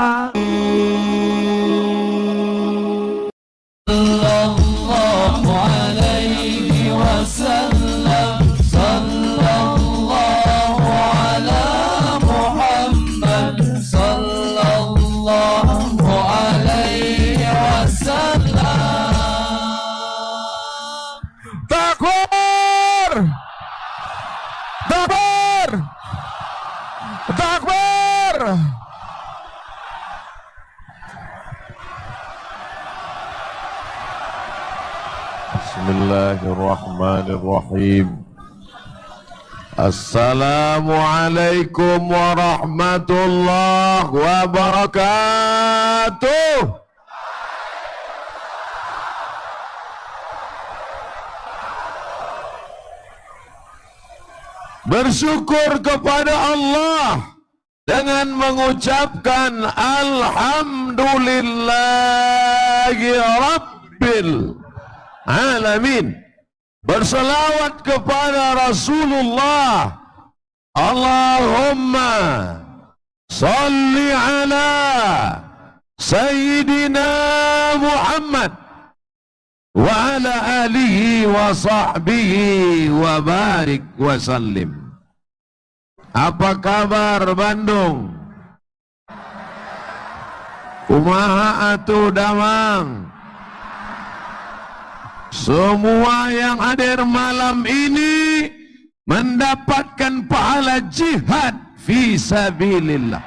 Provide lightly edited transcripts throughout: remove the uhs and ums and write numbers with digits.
Bismillahirrahmanirrahim. Assalamualaikum warahmatullahi wabarakatuh. Bersyukur kepada Allah dengan mengucapkan alhamdulillahi rabbil alamin. Berselawat kepada Rasulullah. Allahumma salli ala Sayyidina Muhammad wa ala alihi wa sahbihi wa barik wa sallim. Apa kabar Bandung? Kumaha atuh Damang? Semua yang hadir malam ini mendapatkan pahala jihad fi sabilillah.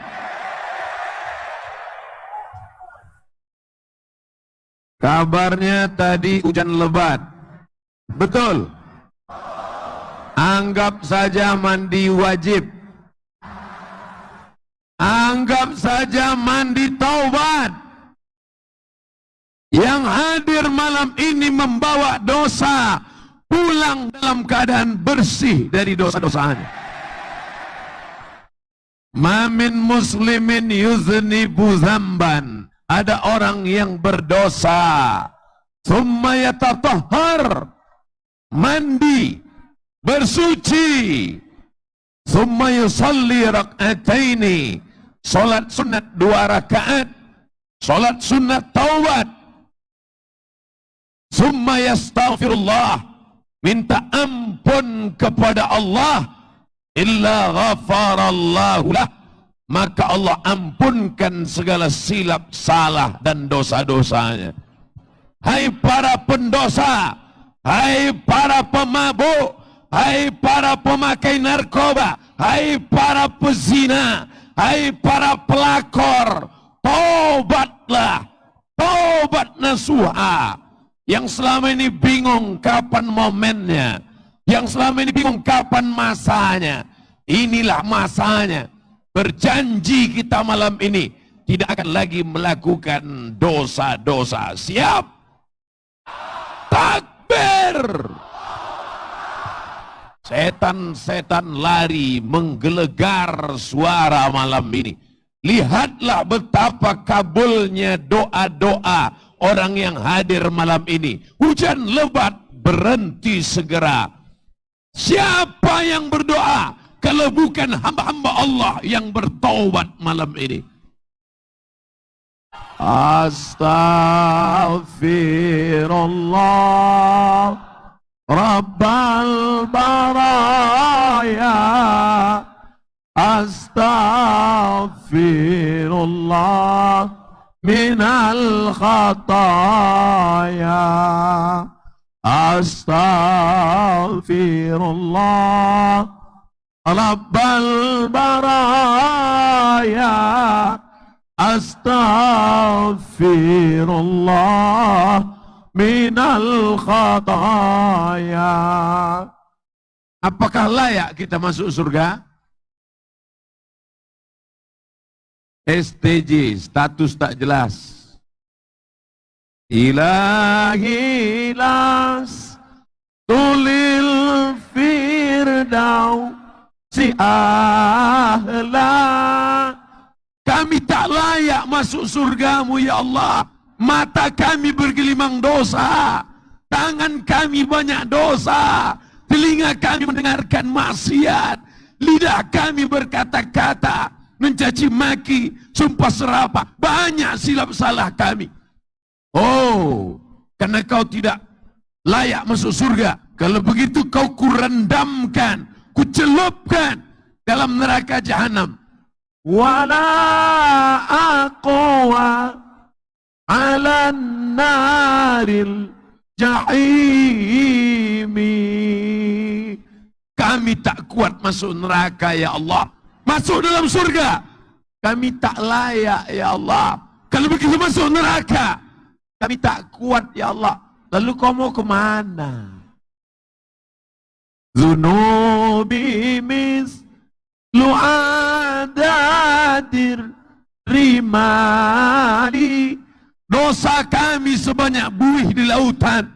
Kabarnya tadi hujan lebat. Betul? Anggap saja mandi wajib. Anggap saja mandi taubat. Yang hadir malam ini membawa dosa, pulang dalam keadaan bersih dari dosa-dosanya. Mamin muslimin yuznibu zamban. Ada orang yang berdosa, thumma yatatahhar, mandi, bersuci, thumma yusalli rak'ataini, salat sunat 2 rakaat, salat sunat taubat, summa yastaghfirullah, minta ampun kepada Allah, illa ghafarallahu lah, maka Allah ampunkan segala silap salah dan dosa-dosanya. Hai para pendosa, hai para pemabuk, hai para pemakai narkoba, hai para pezina, hai para pelakor, tobatlah, tobat nasuha. Yang selama ini bingung kapan momennya, yang selama ini bingung kapan masanya, inilah masanya. Berjanji kita malam ini tidak akan lagi melakukan dosa-dosa. Siap? Takbir! Setan-setan lari menggelegar suara malam ini. Lihatlah betapa kabulnya doa-doa orang yang hadir malam ini. Hujan lebat berhenti segera. Siapa yang berdoa kalau bukan hamba-hamba Allah yang bertaubat malam ini? Astaghfirullah Rabbal baraya, astaghfirullah minal khataya, astaghfirullah Rabbal baraya, astaghfirullah minal khataya. Apakah layak kita masuk surga? STJ, status tak jelas. Ilahi las tulil firdau si ahla. Kami tak layak masuk surgamu ya Allah. Mata kami bergelimang dosa, tangan kami banyak dosa, telinga kami mendengarkan maksiat, lidah kami berkata-kata mencaci maki, sumpah serapah, banyak silap salah kami. Oh, karena kau tidak layak masuk surga. Kalau begitu kau kurendamkan, kucelupkan dalam neraka jahanam. Wala aqwa ala naril jahimi. Kami tak kuat masuk neraka ya Allah. Masuk dalam surga kami tak layak ya Allah. Kalau begitu masuk neraka kami tak kuat ya Allah. Lalu kau mau kemana? Zunubi mislu adadir rimali. Dosa kami sebanyak buih di lautan.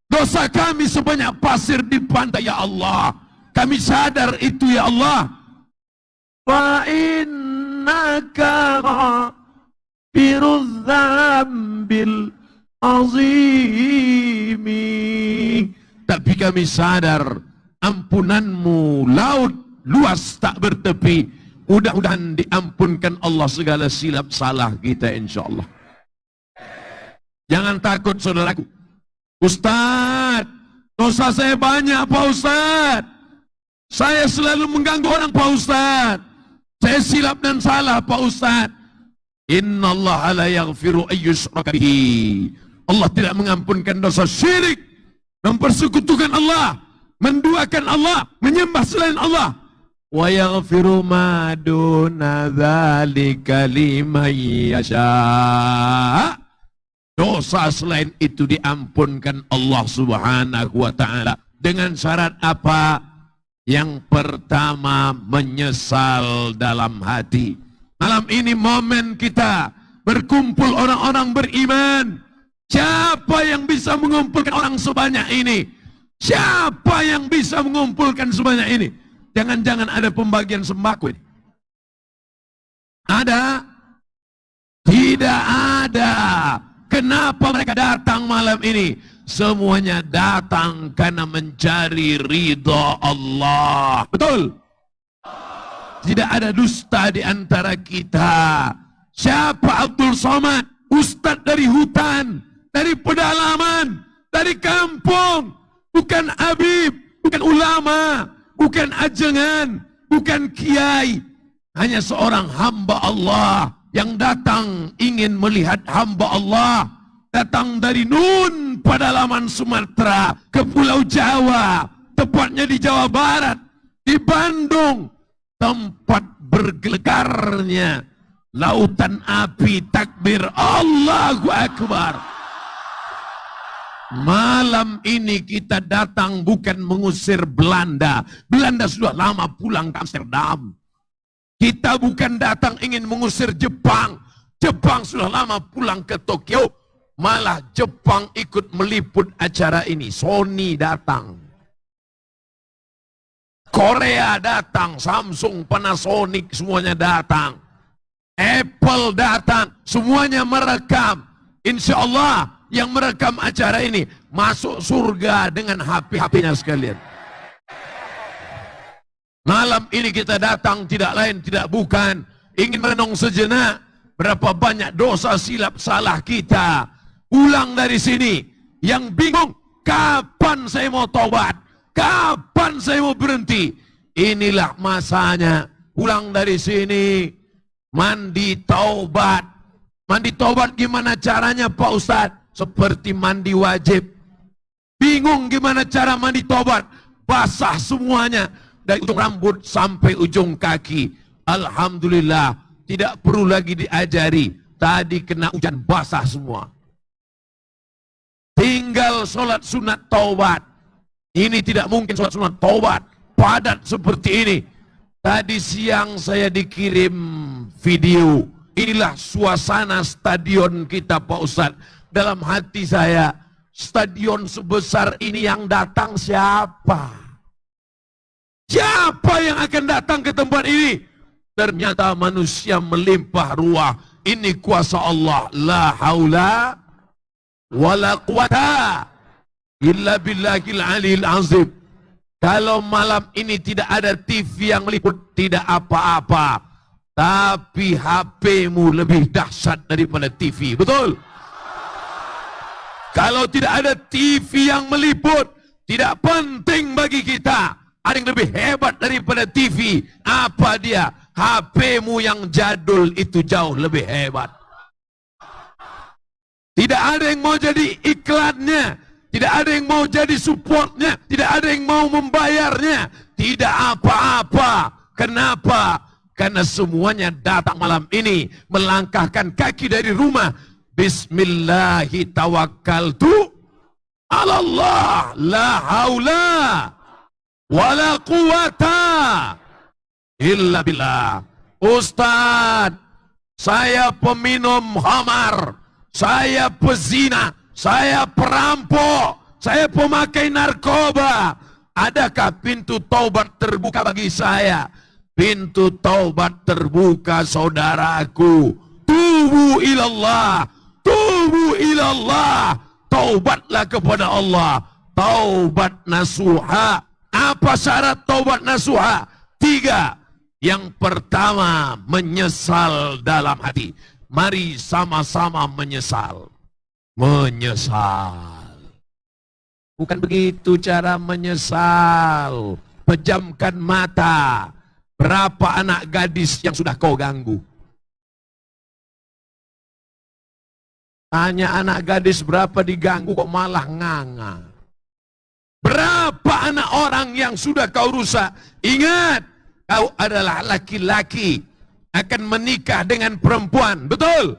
Dosa kami sebanyak pasir di pantai ya Allah. Kami sadar itu ya Allah. Fa innaka ghafirudz dzambil azimi. Tapi kami sadar ampunanmu laut luas tak bertepi. Mudah-mudahan diampunkan Allah segala silap salah kita insyaallah. Jangan takut saudaraku. Ustaz, dosa saya banyak Pak Ustaz. Saya selalu mengganggu orang Pak Ustaz. Saya silap dan salah Pak Ustaz. Innallaha la yaghfiru ayyushraka bihi. Allah tidak mengampunkan dosa syirik, mempersekutukan Allah, menduakan Allah, menyembah selain Allah. Wa yaghfiru ma duna dzalika liman yasha. Dosa selain itu diampunkan Allah Subhanahu wa taala dengan syarat apa? Yang pertama, menyesal dalam hati. Malam ini momen kita berkumpul orang-orang beriman. Siapa yang bisa mengumpulkan orang sebanyak ini? Siapa yang bisa mengumpulkan sebanyak ini? Jangan-jangan ada pembagian sembako ini. Ada? Tidak ada. Kenapa mereka datang malam ini? Semuanya datang karena mencari ridha Allah. Betul? Tidak ada dusta di antara kita. Siapa Abdul Somad? Ustadz dari hutan, dari pedalaman, dari kampung. Bukan Habib, bukan ulama, bukan ajengan, bukan kiai. Hanya seorang hamba Allah yang datang ingin melihat hamba Allah. Datang dari Nun, pedalaman Sumatera, ke Pulau Jawa, tepatnya di Jawa Barat, di Bandung, tempat bergelegarnya lautan api takbir Allahu Akbar. Malam ini kita datang bukan mengusir Belanda. Belanda sudah lama pulang ke Amsterdam. Kita bukan datang ingin mengusir Jepang. Jepang sudah lama pulang ke Tokyo. Malah Jepang ikut meliput acara ini. Sony datang, Korea datang, Samsung, Panasonic semuanya datang, Apple datang, semuanya merekam. Insya Allah yang merekam acara ini masuk surga dengan HP-HP-nya sekalian. Malam ini kita datang tidak lain tidak bukan ingin merenung sejenak berapa banyak dosa silap salah kita. Pulang dari sini yang bingung kapan saya mau tobat, kapan saya mau berhenti. Inilah masanya. Pulang dari sini mandi taubat. Mandi taubat gimana caranya Pak Ustadz? Seperti mandi wajib. Bingung gimana cara mandi taubat? Basah semuanya dari ujung rambut sampai ujung kaki. Alhamdulillah tidak perlu lagi diajari. Tadi kena hujan basah semua. Tinggal sholat sunat taubat. Ini tidak mungkin sholat sunat taubat padat seperti ini. Tadi siang saya dikirim video. Inilah suasana stadion kita Pak Ustadz. Dalam hati saya, stadion sebesar ini yang datang siapa? Siapa yang akan datang ke tempat ini? Ternyata manusia melimpah ruah. Ini kuasa Allah. La haula wala quwata illa billahil aliyil azim. Kalau malam ini tidak ada TV yang meliput, tidak apa-apa. Tapi HP-mu lebih dahsyat daripada TV, betul? Kalau tidak ada TV yang meliput, tidak penting bagi kita. Ada yang lebih hebat daripada TV. Apa dia? HP-mu yang jadul itu jauh lebih hebat. Tidak ada yang mau jadi iklannya, tidak ada yang mau jadi supportnya, tidak ada yang mau membayarnya, tidak apa-apa. Kenapa? Karena semuanya datang malam ini melangkahkan kaki dari rumah. Bismillahi tawakkaltu ala Allah, la haula wala quwata illa billah. Ustaz, saya peminum khamar, saya pezina, saya perampok, saya pemakai narkoba. Adakah pintu taubat terbuka bagi saya? Pintu taubat terbuka, saudaraku. Tubu ilallah, tubu ilallah. Taubatlah kepada Allah. Taubat nasuha. Apa syarat taubat nasuha? 3. Yang pertama, menyesal dalam hati. Mari sama-sama menyesal. Menyesal. Bukan begitu cara menyesal. Pejamkan mata. Berapa anak gadis yang sudah kau ganggu? Tanya anak gadis berapa diganggu kok malah nganga. Berapa anak orang yang sudah kau rusak? Ingat, kau adalah laki-laki, akan menikah dengan perempuan, betul?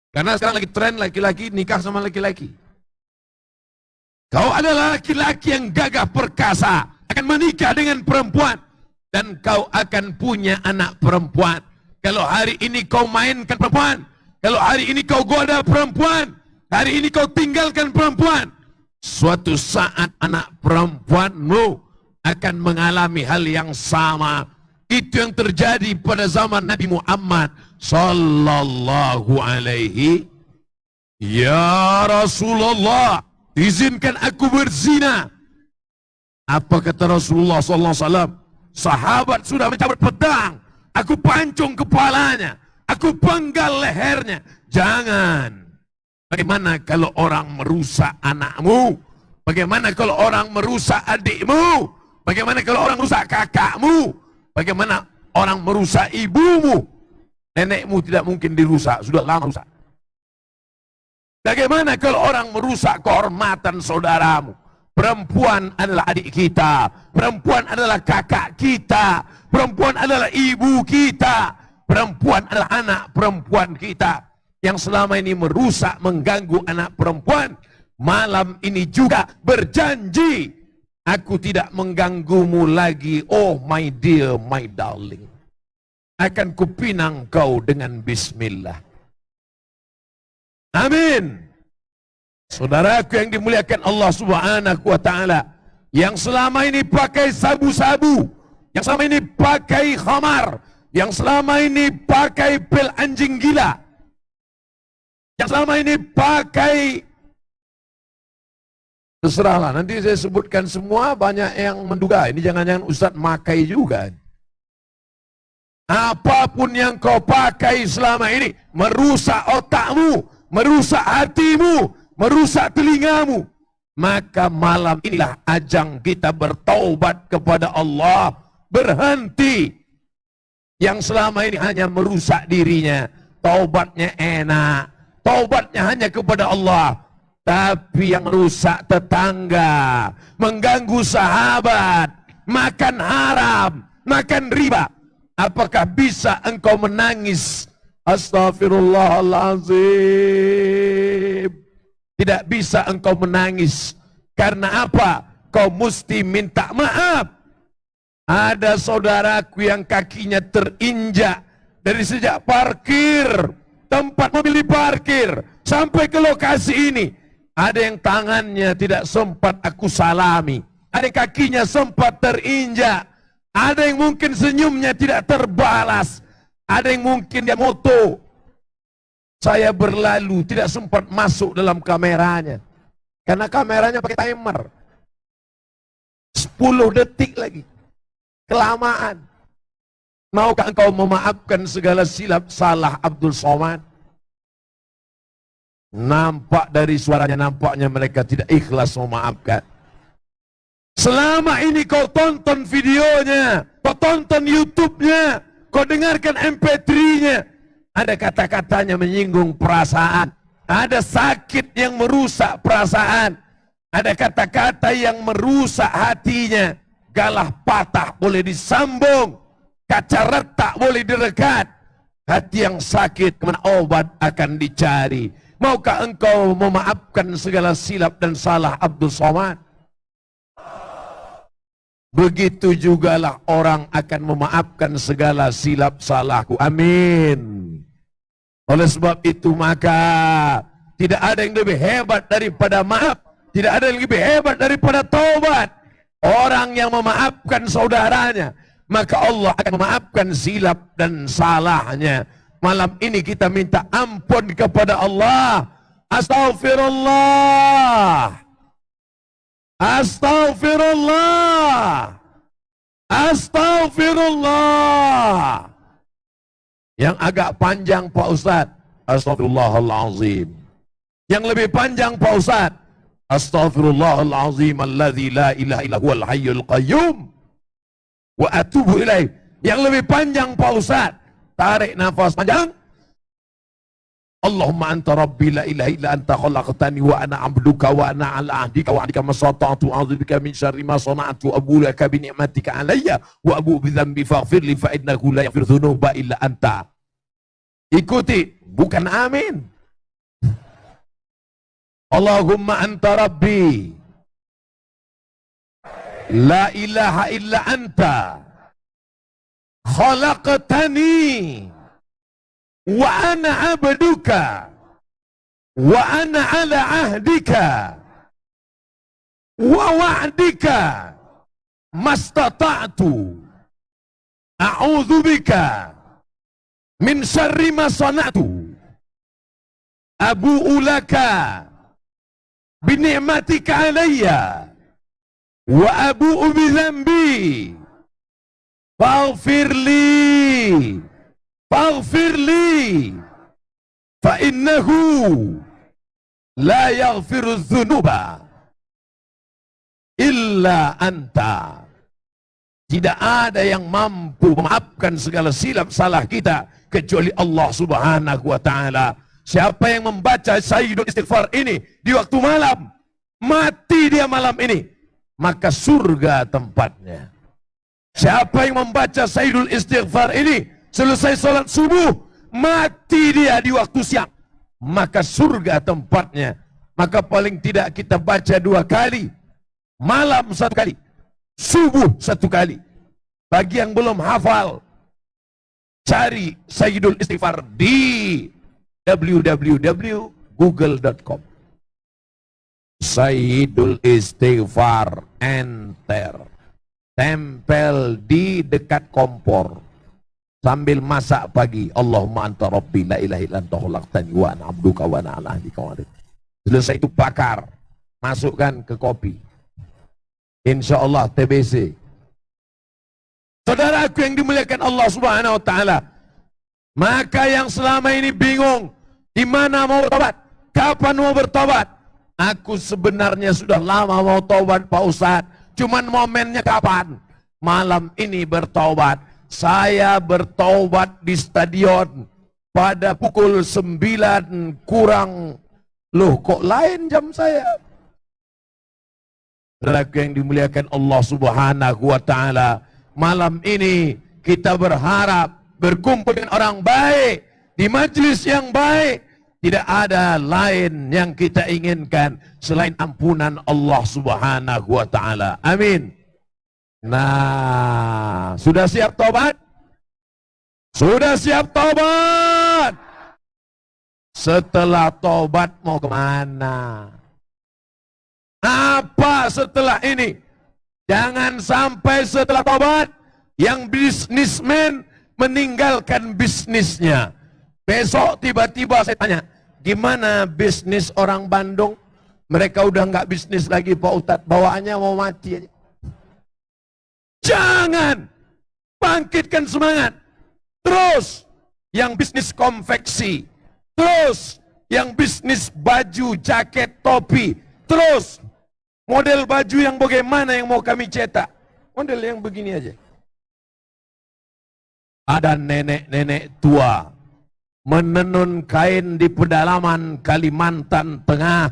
Karena sekarang lagi tren laki-laki nikah sama laki-laki. Kau adalah laki-laki yang gagah perkasa, akan menikah dengan perempuan. Dan kau akan punya anak perempuan. Kalau hari ini kau mainkan perempuan, kalau hari ini kau goda perempuan, hari ini kau tinggalkan perempuan, suatu saat anak perempuanmu akan mengalami hal yang sama. Itu yang terjadi pada zaman Nabi Muhammad sallallahu alaihi. Ya Rasulullah, izinkan aku berzina. Apa kata Rasulullah sallallahu alaihi wasallam? Sahabat sudah mencabut pedang, aku pancung kepalanya, aku penggal lehernya. Jangan. Bagaimana kalau orang merusak anakmu? Bagaimana kalau orang merusak adikmu? Bagaimana kalau orang merusak kakakmu? Bagaimana orang merusak ibumu? Nenekmu tidak mungkin dirusak, sudah lama rusak. Bagaimana kalau orang merusak kehormatan saudaramu? Perempuan adalah adik kita, perempuan adalah kakak kita, perempuan adalah ibu kita, perempuan adalah anak perempuan kita. Yang selama ini merusak, mengganggu anak perempuan, malam ini juga berjanji, aku tidak mengganggumu lagi, oh my dear, my darling. Akan kupinang kau dengan bismillah. Amin. Saudaraku yang dimuliakan Allah Subhanahu wa taala, yang selama ini pakai sabu-sabu, yang selama ini pakai khamar, yang selama ini pakai pil anjing gila, yang selama ini pakai, terserahlah, nanti saya sebutkan semua, banyak yang menduga ini jangan-jangan Ustadz makai juga. Apapun yang kau pakai selama ini merusak otakmu, merusak hatimu, merusak telingamu, maka malam inilah ajang kita bertaubat kepada Allah. Berhenti. Yang selama ini hanya merusak dirinya, taubatnya enak, taubatnya hanya kepada Allah. Tapi yang merusak tetangga, mengganggu sahabat, makan haram, makan riba, apakah bisa engkau menangis? Astaghfirullahaladzim. Tidak bisa engkau menangis. Karena apa? Kau mesti minta maaf. Ada saudaraku yang kakinya terinjak dari sejak parkir, tempat mobil diparkir, sampai ke lokasi ini. Ada yang tangannya tidak sempat aku salami, ada yang kakinya sempat terinjak, ada yang mungkin senyumnya tidak terbalas, ada yang mungkin dia moto, saya berlalu tidak sempat masuk dalam kameranya, karena kameranya pakai timer 10 detik lagi, kelamaan. Maukah engkau memaafkan segala silap salah Abdul Somad? Nampak dari suaranya, nampaknya mereka tidak ikhlas memaafkan. Selama ini kau tonton videonya, kau tonton YouTube-nya, kau dengarkan MP3-nya, ada kata-katanya menyinggung perasaan, ada sakit yang merusak perasaan, ada kata-kata yang merusak hatinya. Galah patah boleh disambung, kaca retak boleh direkat, hati yang sakit kemana obat akan dicari. Maukah engkau memaafkan segala silap dan salah Abdul Somad? Begitu jugalah orang akan memaafkan segala silap salahku. Amin. Oleh sebab itu maka tidak ada yang lebih hebat daripada maaf, tidak ada yang lebih hebat daripada taubat. Orang yang memaafkan saudaranya, maka Allah akan memaafkan silap dan salahnya. Malam ini kita minta ampun kepada Allah. Astaghfirullah. Astaghfirullah. Astaghfirullah. Yang agak panjang Pak Ustadz, Astaghfirullahalazim. Yang lebih panjang Pak Ustadz, Astaghfirullahalazim alladzi la ilaha illa huwal hayyul qayyum wa atubu ilaih. Yang lebih panjang Pak Ustadz, tarik nafas panjang. Allahumma anta rabbi la ilaha illa anta khalaqtani wa ana abduka wa ana ala ahdika wa ahdika masata'tu a'udzubika min syarri ma sana'tu abu laka bi ni'matika alayya wa abu bi dhanbi faghfir li fa innahu la yaghfiru dzunuba illa anta. Ikuti, bukan amin. Allahumma anta rabbi la ilaha illa anta khalaqtani wa ana abduka wa ana ala ahdika wa wa'dika mastata'tu a'udzu bika min syarri ma sana'tu abu'u laka bi ni'matika alayya wa abu'u bi dhanbi faghfir li fa innahu la yaghfiru dzunuba illa anta. Tidak ada yang mampu memaafkan segala silap salah kita kecuali Allah Subhanahu wa taala. Siapa yang membaca Sayyidul Istighfar ini di waktu malam, mati dia malam ini, maka surga tempatnya. Siapa yang membaca Sayyidul Istighfar ini selesai sholat subuh, mati dia di waktu siang, maka surga tempatnya. Maka paling tidak kita baca 2 kali, malam 1 kali, subuh 1 kali. Bagi yang belum hafal, cari Sayyidul Istighfar di www.google.com. Sayyidul Istighfar, enter. Tempel di dekat kompor sambil masak pagi. Allahumma anta rabbi la ilaha illa anta khalaqtani wa ana abduka wa ana ala ahdika wa ahdika. Selesai itu bakar, masukkan ke kopi. Insyaallah TBC. Saudaraku yang dimuliakan Allah Subhanahu wa taala, maka yang selama ini bingung di mana mau bertobat, kapan mau bertobat, aku sebenarnya sudah lama mau tobat Pak Ustadz, cuman momennya kapan? Malam ini bertobat. Saya bertobat di stadion pada pukul 9 kurang. Loh, kok lain jam saya? Saudaraku yang dimuliakan Allah Subhanahu wa taala, malam ini kita berharap berkumpul dengan orang baik di majelis yang baik. Tidak ada lain yang kita inginkan selain ampunan Allah Subhanahu wa taala. Amin. Nah, sudah siap tobat? Sudah siap tobat? Setelah tobat mau kemana? Apa setelah ini? Jangan sampai setelah tobat yang bisnismen meninggalkan bisnisnya. Besok tiba-tiba saya tanya, gimana bisnis orang Bandung? Mereka udah nggak bisnis lagi Pak Ustadz, bawaannya mau mati aja. Jangan, bangkitkan semangat. terus yang bisnis konveksi, terus yang bisnis baju, jaket, topi, terus model baju yang bagaimana yang mau kami cetak? Model yang begini aja. Ada nenek-nenek tua menenun kain di pedalaman Kalimantan Tengah,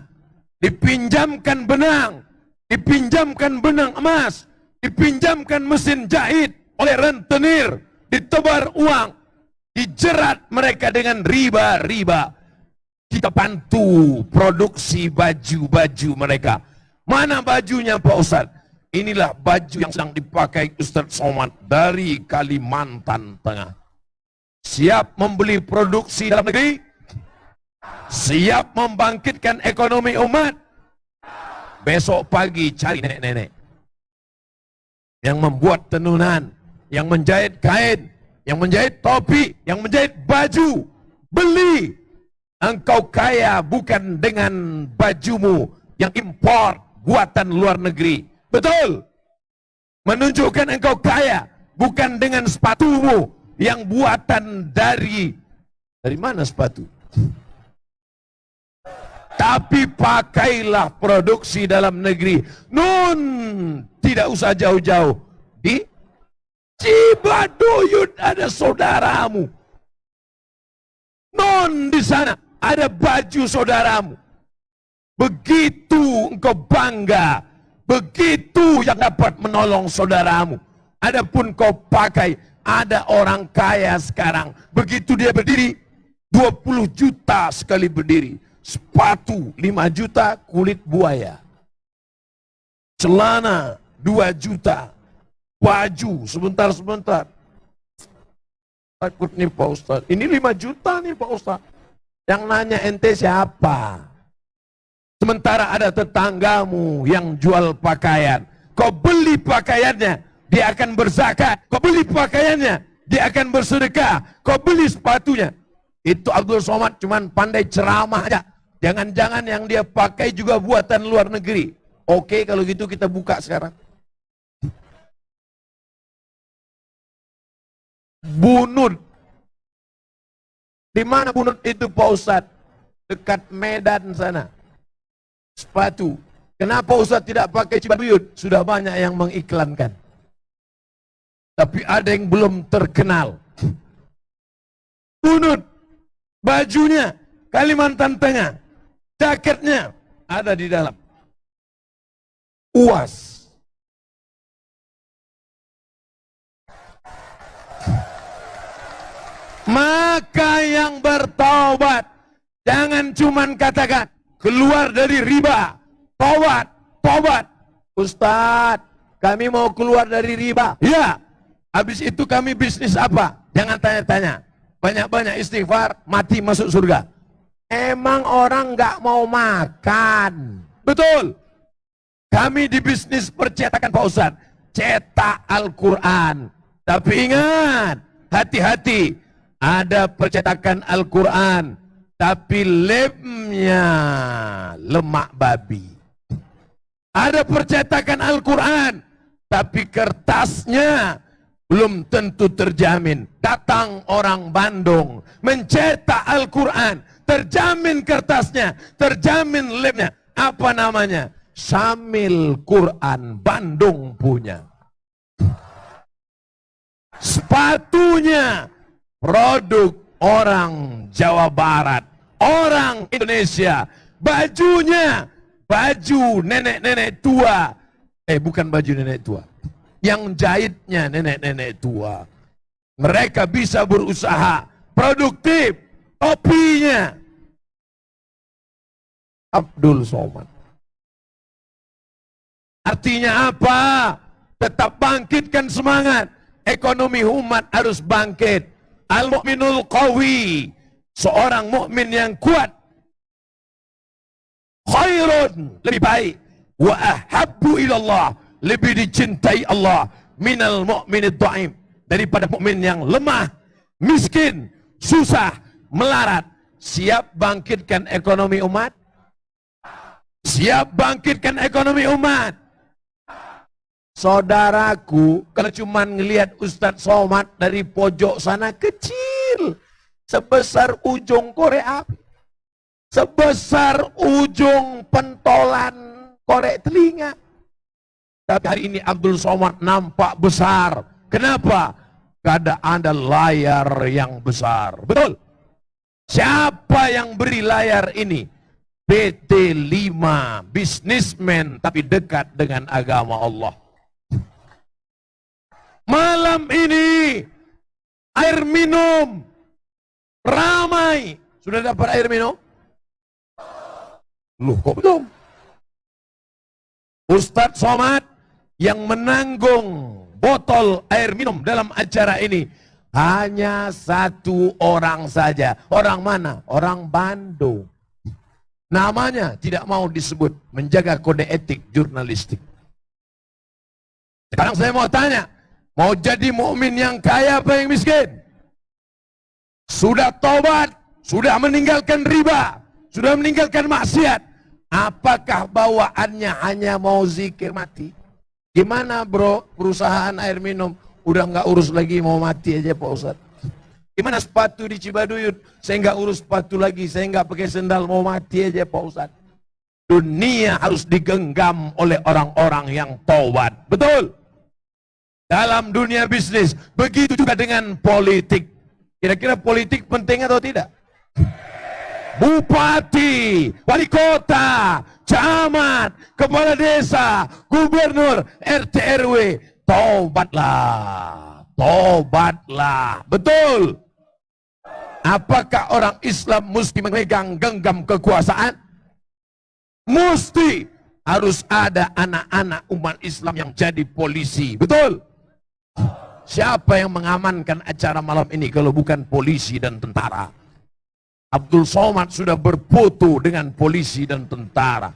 dipinjamkan benang, dipinjamkan benang emas, dipinjamkan mesin jahit oleh rentenir, ditebar uang, dijerat mereka dengan riba-riba. Kita bantu produksi baju-baju mereka. Mana bajunya Pak Ustadz? Inilah baju yang sedang dipakai Ustadz Somad dari Kalimantan Tengah. Siap membeli produksi dalam negeri? Siap membangkitkan ekonomi umat? Besok pagi cari nenek-nenek yang membuat tenunan, yang menjahit kain, yang menjahit topi, yang menjahit baju. Beli. Engkau kaya bukan dengan bajumu yang impor buatan luar negeri. Betul. Menunjukkan engkau kaya bukan dengan sepatumu yang buatan dari mana sepatu? Tapi pakailah produksi dalam negeri. Nun, tidak usah jauh-jauh. Di Cibaduyut ada saudaramu. Nun, di sana ada baju saudaramu. Begitu engkau bangga, begitu yang dapat menolong saudaramu. Adapun kau pakai, ada orang kaya sekarang, begitu dia berdiri, 20 juta sekali berdiri. Sepatu 5 juta, kulit buaya. Celana 2 juta. Baju sebentar-sebentar. Takut nih Pak Ustaz. Ini 5 juta nih Pak Ustaz. Yang nanya ente siapa? Sementara ada tetanggamu yang jual pakaian. Kau beli pakaiannya, dia akan berzakat. Kau beli pakaiannya, dia akan bersedekah. Kau beli sepatunya. Itu Abdul Somad cuman pandai ceramah aja. Jangan-jangan yang dia pakai juga buatan luar negeri. Oke, kalau gitu kita buka sekarang. Bunut. Di mana Bunut itu Pak Ustadz? Dekat Medan sana. Sepatu. Kenapa Ustadz tidak pakai Cibaduyut? Sudah banyak yang mengiklankan. Tapi ada yang belum terkenal. Bunut. Bajunya Kalimantan Tengah. Jaketnya ada di dalam. UAS. Maka yang bertaubat, jangan cuman katakan keluar dari riba. Taubat, taubat. Ustadz, kami mau keluar dari riba. Ya, habis itu kami bisnis apa? Jangan tanya-tanya. Banyak-banyak istighfar, mati masuk surga. Emang orang nggak mau makan. Betul. Kami di bisnis percetakan Pak Ustadz. Cetak Al-Quran. Tapi ingat, hati-hati. Ada percetakan Al-Quran. Tapi lemnya lemak babi. Ada percetakan Al-Quran. Tapi kertasnya belum tentu terjamin. Datang orang Bandung mencetak Al-Quran, terjamin kertasnya, terjamin lemnya. Apa namanya? Syamil Quran, Bandung punya. Sepatunya produk orang Jawa Barat, orang Indonesia. Bajunya baju nenek-nenek tua. Bukan baju nenek tua. Yang jahitnya nenek-nenek tua. Mereka bisa berusaha produktif. Topinya Abdul Somad. Artinya apa? Tetap bangkitkan semangat. Ekonomi umat harus bangkit. Al-mu'minul qawi, seorang mukmin yang kuat, khairun, lebih baik, wa ahabbu ilallah, lebih dicintai Allah, minal mu'minid dha'im, daripada mukmin yang lemah, miskin, susah, melarat. Siap bangkitkan ekonomi umat? Siap bangkitkan ekonomi umat? Saudaraku, kalau cuma ngelihat Ustadz Somad dari pojok sana kecil, sebesar ujung korek api, sebesar ujung pentolan korek telinga. Tapi hari ini Abdul Somad nampak besar. Kenapa? Karena ada layar yang besar. Betul? Siapa yang beri layar ini? PT 5, bisnismen tapi dekat dengan agama Allah. Malam ini air minum ramai. Sudah dapat air minum? Loh, kok belum? Ustadz Somad yang menanggung botol air minum dalam acara ini hanya satu orang saja. Orang mana? Orang Bandung. Namanya tidak mau disebut, menjaga kode etik jurnalistik. Sekarang saya mau tanya, mau jadi mukmin yang kaya apa yang miskin? Sudah tobat, sudah meninggalkan riba, sudah meninggalkan maksiat. Apakah bawaannya hanya mau zikir mati? Gimana bro, perusahaan air minum udah nggak urus lagi, mau mati aja Pak Ustadz. Gimana sepatu di Cibaduyut, saya nggak urus sepatu lagi, saya nggak pakai sendal, mau mati aja Pak Ustadz. Dunia harus digenggam oleh orang-orang yang taubat. Betul? Dalam dunia bisnis, begitu juga dengan politik. Kira-kira politik penting atau tidak? Bupati, wali kota, camat, kepala desa, gubernur, RT RW, taubatlah, taubatlah. Betul? Apakah orang Islam mesti memegang genggam kekuasaan? Mesti. Harus ada anak-anak umat Islam yang jadi polisi. Betul? Siapa yang mengamankan acara malam ini kalau bukan polisi dan tentara? Abdul Somad sudah berfoto dengan polisi dan tentara.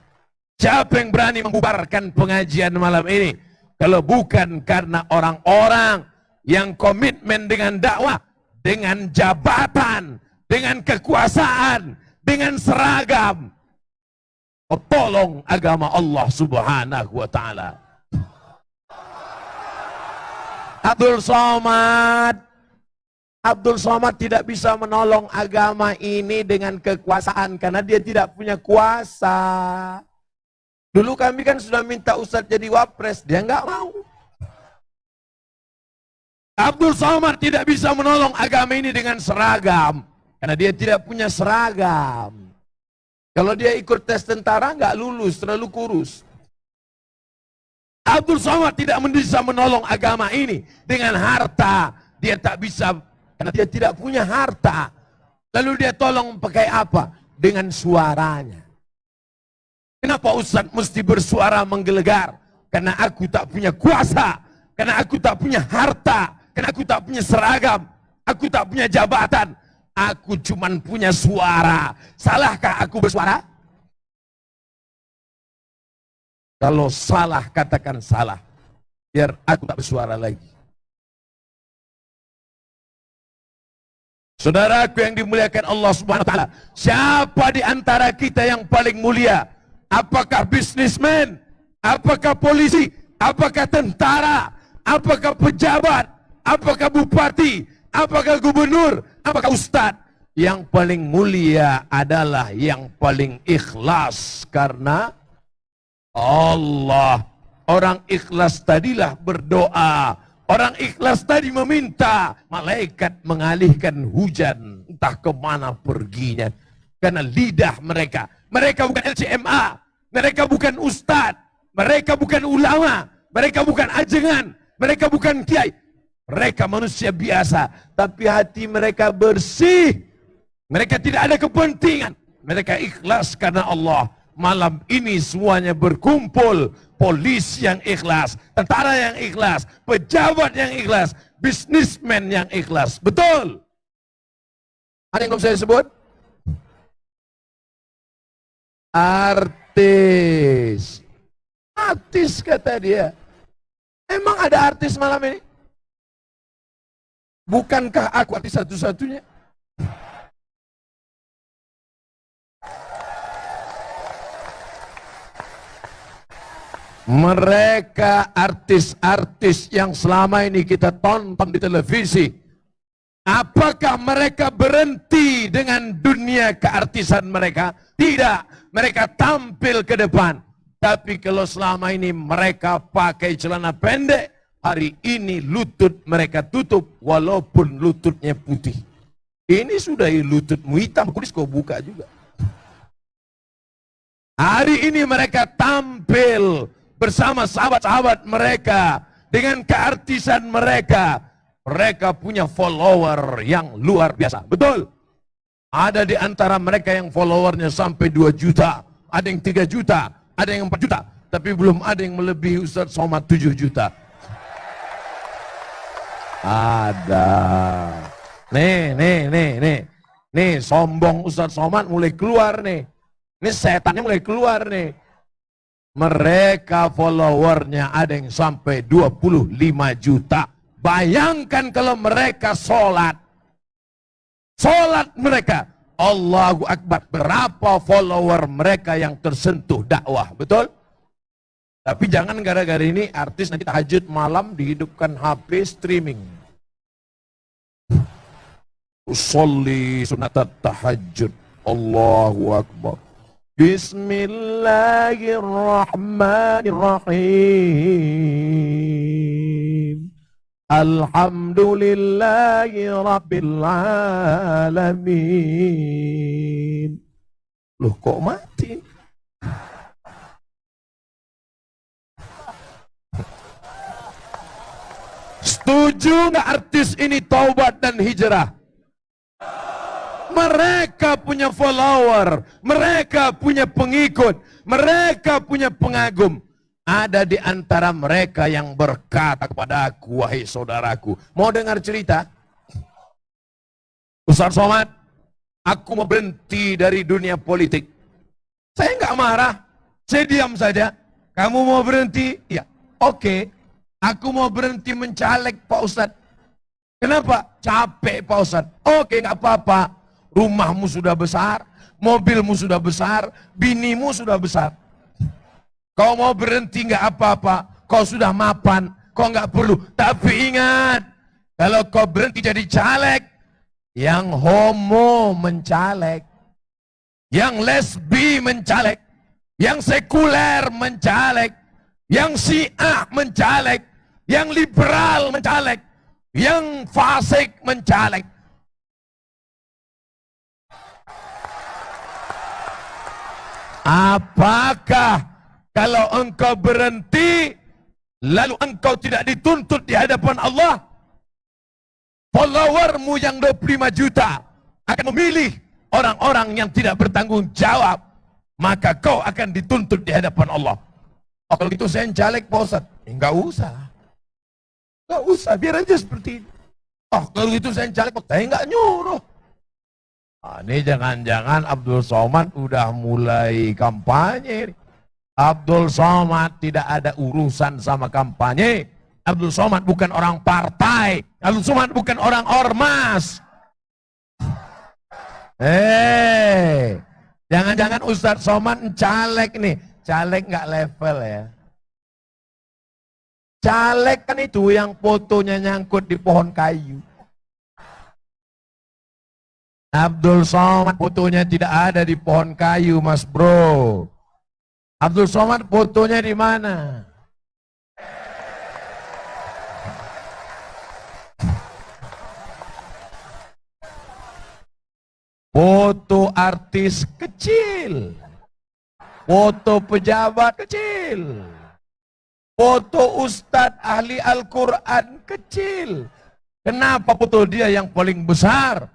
Siapa yang berani membubarkan pengajian malam ini kalau bukan karena orang-orang yang komitmen dengan dakwah, dengan jabatan, dengan kekuasaan, dengan seragam. Tolong agama Allah Subhanahu wa Ta'ala. Abdul Somad tidak bisa menolong agama ini dengan kekuasaan karena dia tidak punya kuasa. Dulu kami kan sudah minta Ustadz jadi wapres, dia nggak mau. Abdul Somad tidak bisa menolong agama ini dengan seragam karena dia tidak punya seragam. Kalau dia ikut tes tentara nggak lulus, terlalu kurus. Abdul Somad tidak bisa menolong agama ini dengan harta. Dia tak bisa karena dia tidak punya harta. Lalu dia tolong pakai apa? Dengan suaranya. Kenapa Ustadz mesti bersuara menggelegar? Karena aku tak punya kuasa. Karena aku tak punya harta. Karena aku tak punya seragam. Aku tak punya jabatan. Aku cuman punya suara. Salahkah aku bersuara? Kalau salah, katakan salah. Biar aku tak bersuara lagi. Saudaraku yang dimuliakan Allah Subhanahu wa Ta'ala. Siapa di antara kita yang paling mulia? Apakah bisnismen? Apakah polisi? Apakah tentara? Apakah pejabat? Apakah bupati? Apakah gubernur? Apakah ustadz? Yang paling mulia adalah yang paling ikhlas karena Allah. Orang ikhlas tadilah berdoa. Orang ikhlas tadi meminta malaikat mengalihkan hujan. Entah kemana perginya. Karena lidah mereka. Mereka bukan LCMA. Mereka bukan ustadz. Mereka bukan ulama. Mereka bukan ajengan. Mereka bukan kiai. Mereka manusia biasa. Tapi hati mereka bersih. Mereka tidak ada kepentingan. Mereka ikhlas karena Allah. Malam ini semuanya berkumpul. Polisi yang ikhlas, tentara yang ikhlas, pejabat yang ikhlas, bisnismen yang ikhlas. Betul? Ada yang belum saya sebut? Artis. Artis kata dia. Emang ada artis malam ini? Bukankah aku artis satu-satunya? Mereka artis-artis yang selama ini kita tonton di televisi, apakah mereka berhenti dengan dunia keartisan mereka? Tidak, mereka tampil ke depan. Tapi kalau selama ini mereka pakai celana pendek, hari ini lutut mereka tutup walaupun lututnya putih. Ini sudah lututmu hitam, kulis kau buka juga. Hari ini mereka tampil bersama sahabat-sahabat mereka dengan keartisan mereka. Mereka punya follower yang luar biasa. Betul? Ada di antara mereka yang followernya sampai 2 juta, ada yang 3 juta, ada yang 4 juta, tapi belum ada yang melebihi Ustaz Somad 7 juta. Ada. Nih, sombong Ustaz Somad mulai keluar nih. Ini setannya mulai keluar nih. Mereka followernya ada yang sampai 25 juta. Bayangkan kalau mereka sholat. Sholat mereka. Allahu Akbar. Berapa follower mereka yang tersentuh dakwah. Betul? Tapi jangan gara-gara ini artis nanti tahajud malam dihidupkan HP streaming. Usolli sunatat tahajud. Allahu Akbar. Bismillahirrahmanirrahim. Alhamdulillahi Rabbil Alamin. Loh kok mati? Setuju nggak artis ini taubat dan hijrah? Mereka punya follower, mereka punya pengikut, mereka punya pengagum. Ada di antara mereka yang berkata kepada aku, wahai saudaraku, mau dengar cerita? Ustaz Somad, aku mau berhenti dari dunia politik. Saya nggak marah, saya diam saja. Kamu mau berhenti? Ya, oke. Aku mau berhenti mencaleg Pak Ustadz. Kenapa? Capek Pak Ustadz. Oke, nggak apa-apa. Rumahmu sudah besar, mobilmu sudah besar, binimu sudah besar. Kau mau berhenti nggak apa-apa. Kau sudah mapan, kau nggak perlu. Tapi ingat, kalau kau berhenti jadi caleg, yang homo mencaleg, yang lesbi mencaleg, yang sekuler mencaleg, yang syiah mencaleg, yang liberal mencaleg, yang fasik mencaleg. Apakah kalau engkau berhenti, lalu engkau tidak dituntut di hadapan Allah? Followermu yang 25 juta akan memilih orang-orang yang tidak bertanggung jawab. Maka kau akan dituntut di hadapan Allah. Oh, kalau gitu saya caleg Pak Ustaz. Enggak usah. Enggak usah, biar aja seperti ini. Oh, kalau gitu saya caleg, saya enggak nyuruh. Nah, ini jangan-jangan Abdul Somad udah mulai kampanye. Abdul Somad tidak ada urusan sama kampanye. Abdul Somad bukan orang partai. Abdul Somad bukan orang ormas. Jangan-jangan Ustadz Somad caleg nih. Caleg nggak level ya. Caleg kan itu yang fotonya nyangkut di pohon kayu. Abdul Somad fotonya tidak ada di pohon kayu, Mas Bro. Abdul Somad fotonya di mana? Foto artis kecil, foto pejabat kecil, foto ustadz ahli Al-Quran kecil. Kenapa foto dia yang paling besar?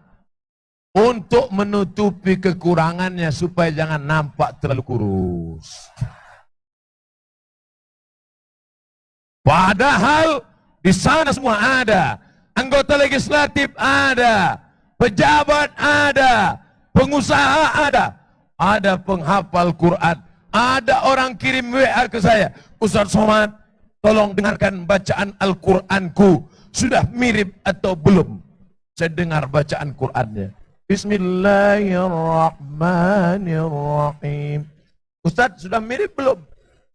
Untuk menutupi kekurangannya supaya jangan nampak terlalu kurus. Padahal di sana semua ada, anggota legislatif ada, pejabat ada, pengusaha ada penghafal Quran, ada orang kirim WA ke saya, Ustaz Somad, tolong dengarkan bacaan Al-Quranku, sudah mirip atau belum? Saya dengar bacaan Qurannya. Bismillahirrahmanirrahim. Ustaz, sudah mirip belum?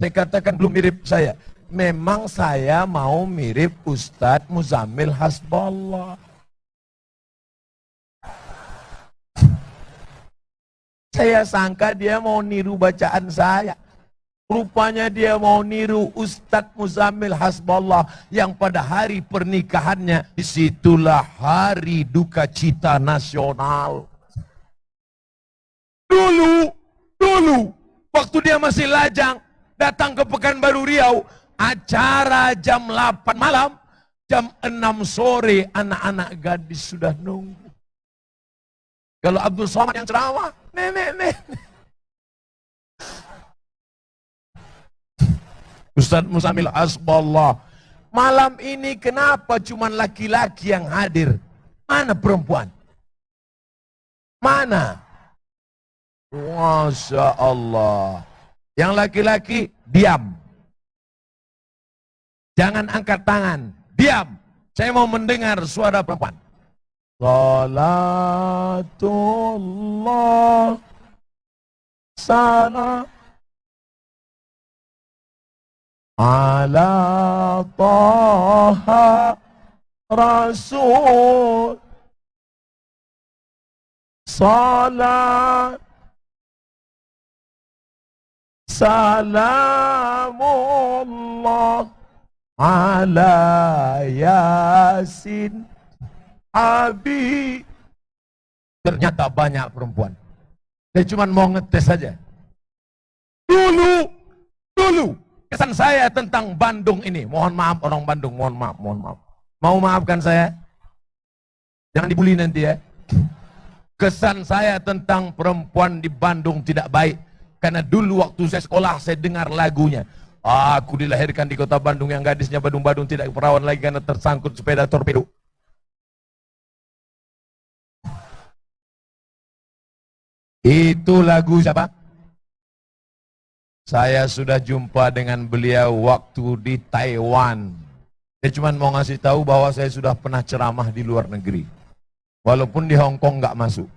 Saya katakan belum mirip saya. Memang saya mau mirip Ustadz Muzammil Hasballah. Saya sangka dia mau niru bacaan saya. Rupanya dia mau niru Ustadz Muzammil Hasballah yang pada hari pernikahannya, disitulah hari duka cita nasional. Dulu, waktu dia masih lajang, datang ke Pekanbaru Riau, acara jam 8 malam, jam 6 sore anak-anak gadis sudah nunggu. Kalau Abdul Somad yang ceramah, nenek. Ustadz Muzammil Hasballah, malam ini kenapa cuma laki-laki yang hadir? Mana perempuan? Mana? Masya Allah. Yang laki-laki diam. Jangan angkat tangan, diam. Saya mau mendengar suara perempuan. Salatullah salam ala Taha Rasul salat salamullah ala Yasin Abi. Ternyata banyak perempuan. Saya cuma mau ngetes saja. Dulu kesan saya tentang Bandung ini. Mohon maaf orang Bandung, mohon maaf. Mau maafkan saya? Jangan dibully nanti ya. Kesan saya tentang perempuan di Bandung tidak baik. Karena dulu waktu saya sekolah saya dengar lagunya. Aku dilahirkan di kota Bandung yang gadisnya badung-badung tidak perawan lagi karena tersangkut sepeda torpedo. Itu lagu siapa? Saya sudah jumpa dengan beliau waktu di Taiwan. Saya cuma mau ngasih tahu bahwa saya sudah pernah ceramah di luar negeri. Walaupun di Hong Kong nggak masuk.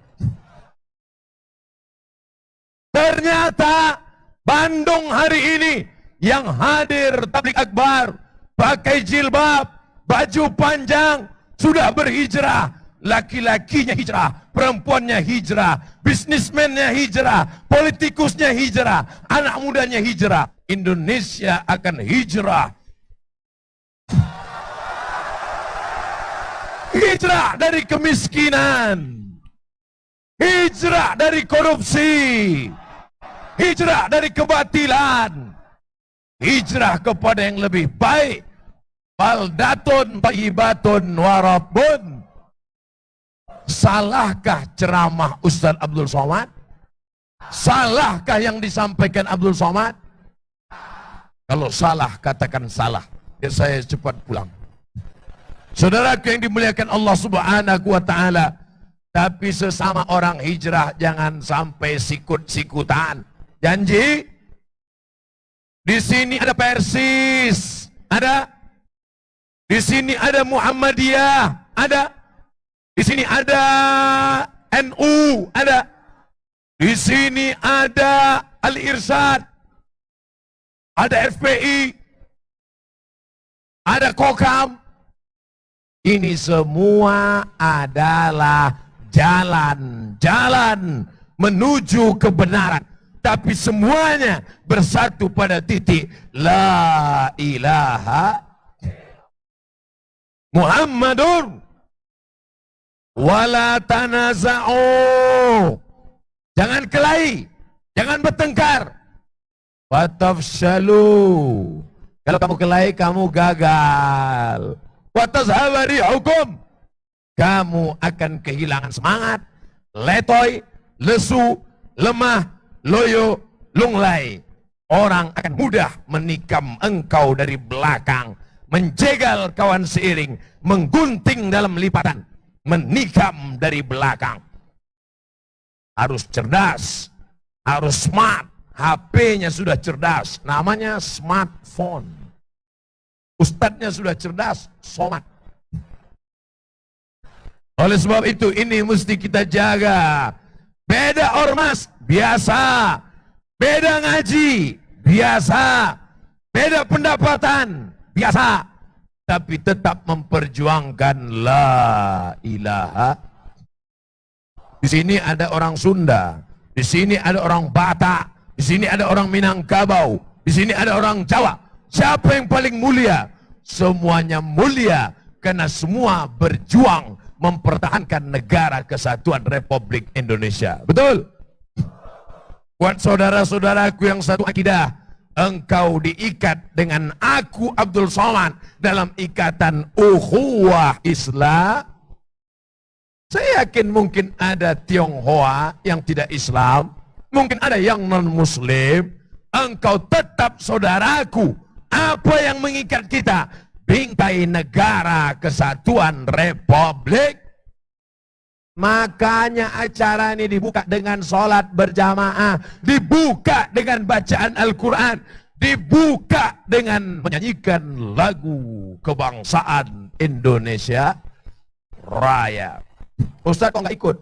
Ternyata Bandung hari ini yang hadir tabligh akbar, pakai jilbab, baju panjang, sudah berhijrah. Laki-lakinya hijrah, perempuannya hijrah, bisnismennya hijrah, politikusnya hijrah, anak mudanya hijrah. Indonesia akan hijrah. Hijrah dari kemiskinan, hijrah dari korupsi, hijrah dari kebatilan, hijrah kepada yang lebih baik. Baldatun thayyibatun warabun. Salahkah ceramah Ustadz Abdul Somad? Salahkah yang disampaikan Abdul Somad? Kalau salah, katakan salah. Ya, saya cepat pulang. Saudaraku yang dimuliakan Allah Subhanahu wa Ta'ala, tapi sesama orang hijrah jangan sampai sikut-sikutan. Janji? Di sini ada Persis, ada. Di sini ada Muhammadiyah, ada. Di sini ada NU, ada. Di sini ada Al-Irsyad, ada FPI, ada Kokam. Ini semua adalah jalan-jalan menuju kebenaran. Tapi semuanya bersatu pada titik La ilaha Muhammadur wala tanaza'u. Jangan kelahi, jangan bertengkar. Watafshalu. Kalau kamu kelahi, kamu gagal. Watazhaba rihukum. Kamu akan kehilangan semangat, letoy, lesu, lemah, loyo, lunglai. Orang akan mudah menikam engkau dari belakang, menjegal kawan seiring, menggunting dalam lipatan, menikam dari belakang. Harus cerdas, harus smart. HP-nya sudah cerdas, namanya smartphone. Ustadznya sudah cerdas, somad. Oleh sebab itu ini mesti kita jaga. Beda ormas, biasa. Beda ngaji, biasa. Beda pendapatan, biasa. Tapi tetap memperjuangkan la ilaha. Di sini ada orang Sunda, di sini ada orang Batak, di sini ada orang Minangkabau, di sini ada orang Jawa. Siapa yang paling mulia? Semuanya mulia karena semua berjuang mempertahankan negara kesatuan Republik Indonesia. Betul? Buat saudara-saudaraku yang satu akidah, engkau diikat dengan aku Abdul Somad dalam ikatan ukhuwah Islam. Saya yakin mungkin ada Tionghoa yang tidak Islam, mungkin ada yang non-Muslim. Engkau tetap saudaraku. Apa yang mengikat kita? Bingkai negara kesatuan Republik. Makanya acara ini dibuka dengan sholat berjamaah, dibuka dengan bacaan Al-Quran, dibuka dengan menyanyikan lagu kebangsaan Indonesia Raya. Ustaz kok nggak ikut?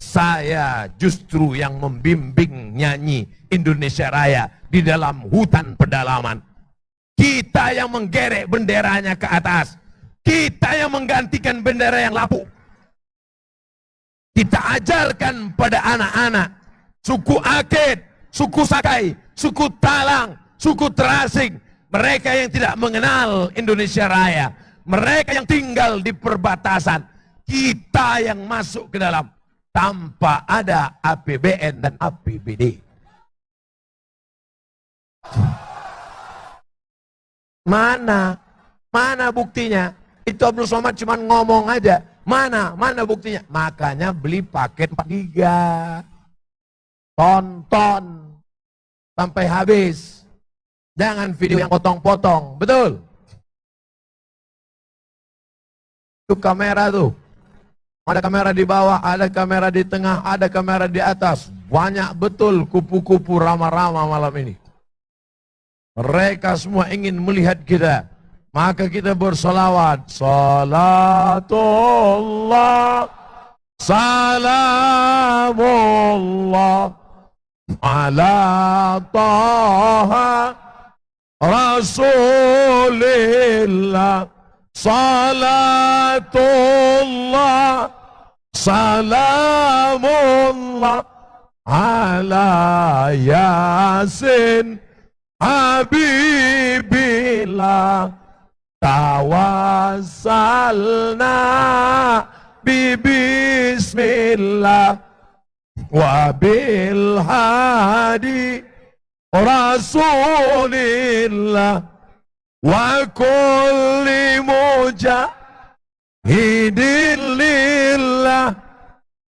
Saya justru yang membimbing nyanyi Indonesia Raya di dalam hutan pedalaman. Kita yang menggerek benderanya ke atas, kita yang menggantikan bendera yang lapuk. Kita ajarkan pada anak-anak suku Akit, suku Sakai, suku Talang, suku Terasing, mereka yang tidak mengenal Indonesia Raya, mereka yang tinggal di perbatasan, kita yang masuk ke dalam tanpa ada APBN dan APBD. Mana buktinya? Itu Abdul Somad cuma ngomong aja. Mana buktinya? Makanya beli paket 4 giga. Tonton sampai habis. Jangan video yang potong-potong. Betul? Itu kamera tuh. Ada kamera di bawah, ada kamera di tengah, ada kamera di atas. Banyak betul kupu-kupu rama-rama malam ini. Mereka semua ingin melihat kita. Maka kita bersolawat. Salatullah, salamullah, ala taha rasulillah. Salatullah, salamullah, ala yasin habibillah. Tawassalna bismillah wa bil hadi rasulillah wa kulli mujahidin lillah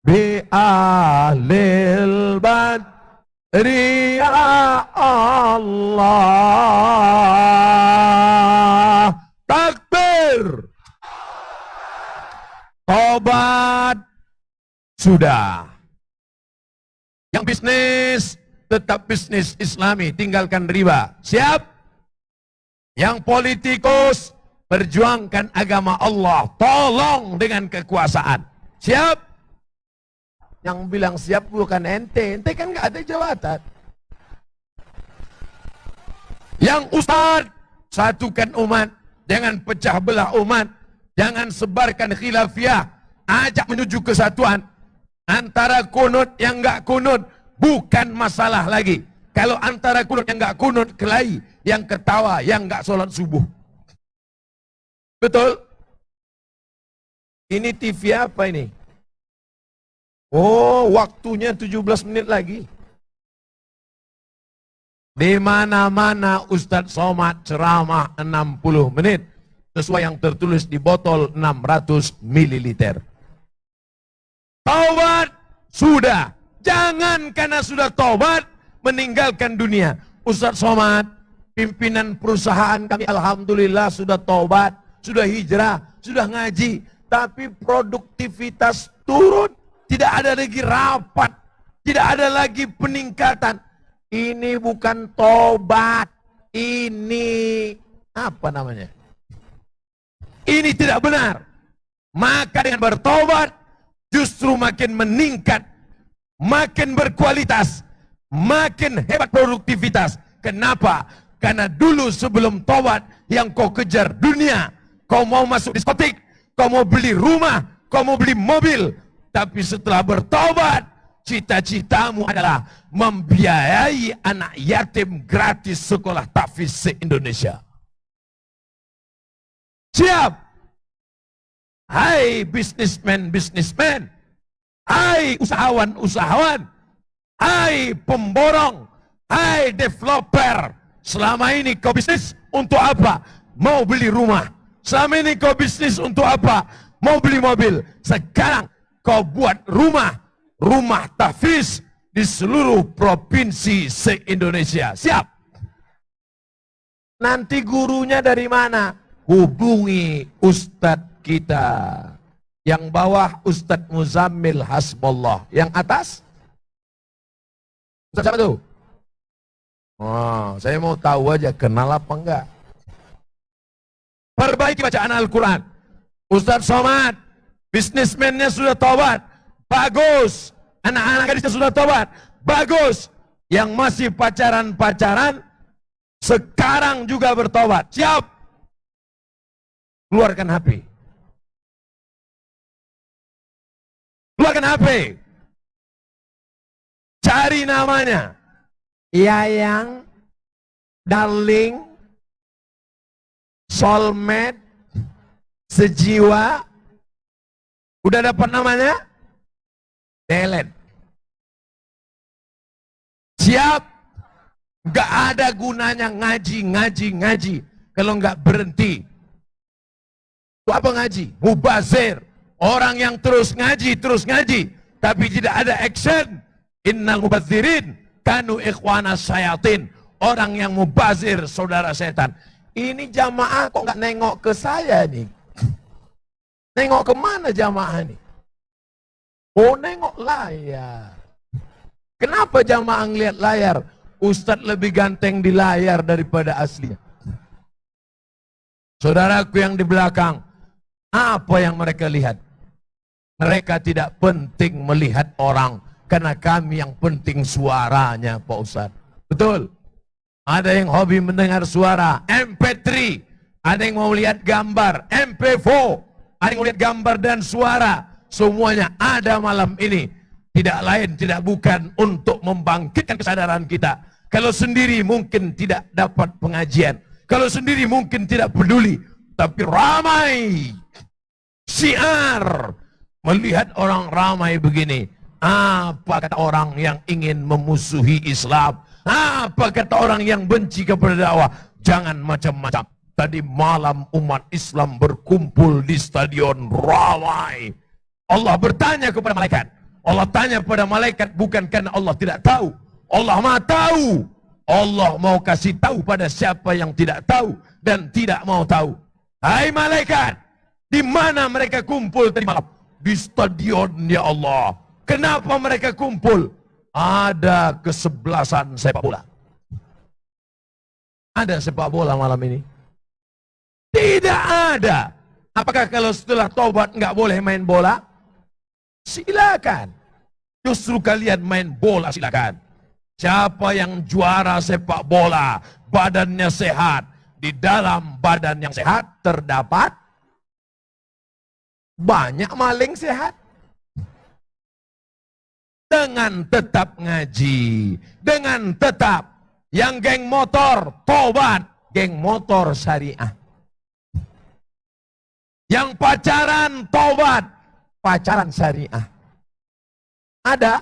bi ahlil badri ya Allah. Takbir. Tobat sudah. Yang bisnis tetap bisnis Islami, tinggalkan riba. Siap? Yang politikus perjuangkan agama Allah, tolong dengan kekuasaan. Siap? Yang bilang siap bukan ente kan nggak ada jabatan. Yang ustaz, satukan umat, jangan pecah belah umat, jangan sebarkan khilafiyah, ajak menuju kesatuan. Antara kunut yang enggak kunut bukan masalah lagi. Kalau antara kunut yang enggak kunut, kelahi, yang ketawa, yang enggak sholat subuh. Betul? Ini TV apa ini? Oh, waktunya 17 menit lagi. Di mana-mana Ustadz Somad ceramah 60 menit sesuai yang tertulis di botol 600 ml. Taubat sudah. Jangan karena sudah taubat meninggalkan dunia. Ustadz Somad, pimpinan perusahaan kami alhamdulillah sudah taubat, sudah hijrah, sudah ngaji, tapi produktivitas turun, tidak ada lagi rapat, tidak ada lagi peningkatan. Ini bukan tobat, ini apa namanya? Ini tidak benar. Maka dengan bertobat justru makin meningkat, makin berkualitas, makin hebat produktivitas. Kenapa? Karena dulu sebelum tobat yang kau kejar dunia, kau mau masuk diskotik, kau mau beli rumah, kau mau beli mobil. Tapi setelah bertobat, cita-citamu adalah membiayai anak yatim gratis sekolah tahfiz se-Indonesia. Siap? Hai bisnismen, hai usahawan, hai pemborong, hai developer. Selama ini kau bisnis untuk apa? Mau beli rumah. Selama ini kau bisnis untuk apa? Mau beli mobil. Sekarang kau buat rumah tahfiz di seluruh provinsi se-Indonesia. Siap? Nanti gurunya dari mana? Hubungi ustadz kita. Yang bawah Ustadz Muzammil Hasbullah. Yang atas? Ustadz siapa tuh? Oh, saya mau tahu aja kenal apa enggak. Perbaiki bacaan Al-Quran. Ustadz Somad, bisnismennya sudah tobat. Bagus. Anak-anak gadisnya sudah tobat. Bagus. Yang masih pacaran-pacaran, sekarang juga bertobat. Siap. Keluarkan HP. Keluarkan HP. Cari namanya. Yayang, darling, soulmate, sejiwa. Udah dapat namanya? Delete. Siap? Gak ada gunanya ngaji. Kalau gak berhenti. Itu apa ngaji? Mubazir. Orang yang terus ngaji. Tapi tidak ada action. Innal mubazirin kanu ikhwana syayatin. Orang yang mubazir saudara setan. Ini jamaah kok nggak nengok ke saya nih? Nengok kemana jamaah nih? Oh, nengok layar. Kenapa jamaah ngeliat layar? Ustadz lebih ganteng di layar daripada aslinya. Saudaraku yang di belakang, apa yang mereka lihat? Mereka tidak penting melihat orang, karena kami yang penting suaranya, Pak Ustadz. Betul? Ada yang hobi mendengar suara, MP3. Ada yang mau lihat gambar, MP4. Ada yang mau lihat gambar dan suara. Semuanya ada malam ini. Tidak lain, tidak bukan untuk membangkitkan kesadaran kita. Kalau sendiri mungkin tidak dapat pengajian. Kalau sendiri mungkin tidak peduli. Tapi ramai. Syiar. Melihat orang ramai begini. Apa kata orang yang ingin memusuhi Islam? Apa kata orang yang benci kepada dakwah? Jangan macam-macam. Tadi malam umat Islam berkumpul di stadion ramai. Allah bertanya kepada malaikat. Allah tanya kepada malaikat bukan karena Allah tidak tahu. Allah Maha tahu. Allah mau kasih tahu pada siapa yang tidak tahu dan tidak mau tahu. Hai malaikat, di mana mereka kumpul tadi malam? Di stadion, ya Allah. Kenapa mereka kumpul? Ada kesebelasan sepak bola. Ada sepak bola malam ini? Tidak ada. Apakah kalau setelah taubat nggak boleh main bola? Silakan. Justru kalian main bola silakan. Siapa yang juara sepak bola, badannya sehat. Di dalam badan yang sehat terdapat banyak maling sehat. Dengan tetap ngaji, dengan tetap yang geng motor, tobat, geng motor syariah. Yang pacaran, tobat, pacaran syariah. Ada?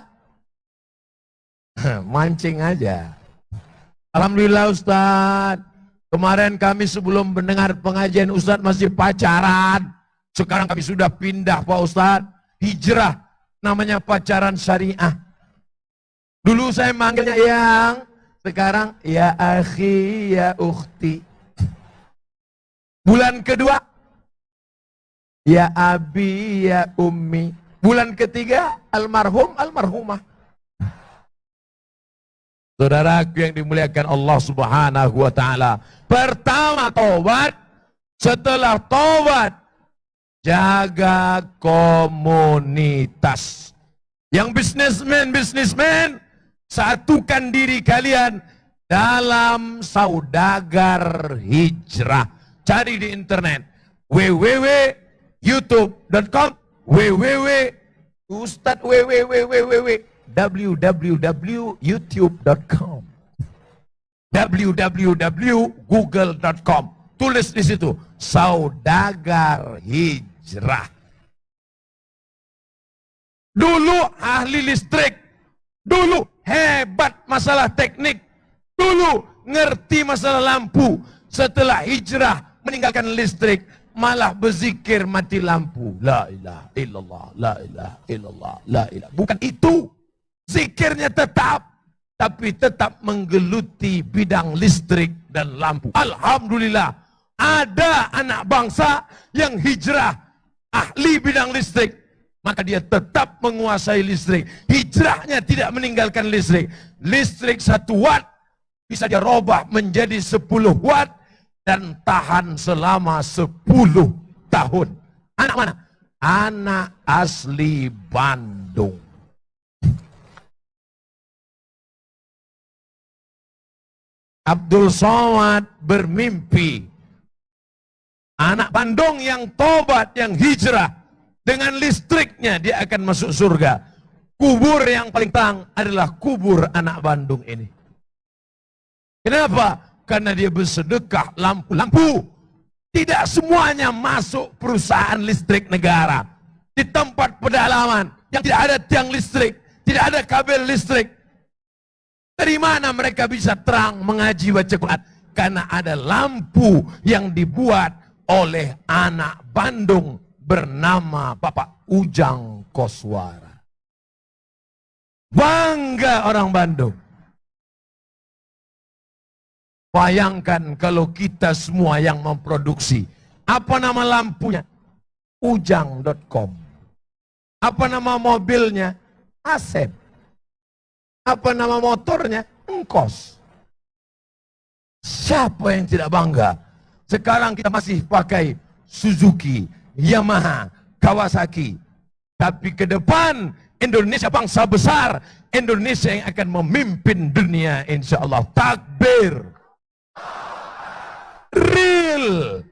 Mancing aja. Alhamdulillah Ustadz, kemarin kami sebelum mendengar pengajian Ustadz masih pacaran. Sekarang kami sudah pindah Pak Ustadz, hijrah. Namanya pacaran syariah. Dulu saya manggilnya yang, sekarang ya akhi, ya ukhti. Bulan kedua, ya abi, ya ummi. Bulan ketiga, almarhum, almarhumah. Saudaraku yang dimuliakan Allah Subhanahu wa taala. Pertama taubat, setelah taubat jaga komunitas. Yang bisnismen, satukan diri kalian dalam saudagar hijrah. Cari di internet www.youtube.com www.youtube.com www.google.com. Tulis di situ saudagar hijrah. Dulu ahli listrik, dulu hebat masalah teknik, dulu ngerti masalah lampu. Setelah hijrah meninggalkan listrik, malah berzikir mati lampu. La ilaha illallah, la ilaha illallah, la ilaha. Bukan itu. Zikirnya tetap, tapi tetap menggeluti bidang listrik dan lampu. Alhamdulillah, ada anak bangsa yang hijrah ahli bidang listrik. Maka dia tetap menguasai listrik. Hijrahnya tidak meninggalkan listrik. Listrik 1 watt bisa dia robah menjadi 10 watt dan tahan selama 10 tahun. Anak mana? Anak asli Bandung. Abdul Somad bermimpi anak Bandung yang tobat, yang hijrah, dengan listriknya dia akan masuk surga. Kubur yang paling terang adalah kubur anak Bandung ini. Kenapa? Karena dia bersedekah lampu-lampu. Tidak semuanya masuk perusahaan listrik negara. Di tempat pedalaman yang tidak ada tiang listrik, tidak ada kabel listrik. Dari mana mereka bisa terang mengaji baca Quran? Karena ada lampu yang dibuat oleh anak Bandung bernama Bapak Ujang Koswara. Bangga orang Bandung. Bayangkan kalau kita semua yang memproduksi. Apa nama lampunya? Ujang.com. Apa nama mobilnya? Asep. Apa nama motornya? Engkos. Siapa yang tidak bangga? Sekarang kita masih pakai Suzuki, Yamaha, Kawasaki. Tapi ke depan Indonesia bangsa besar, Indonesia yang akan memimpin dunia insyaallah. Takbir. Real.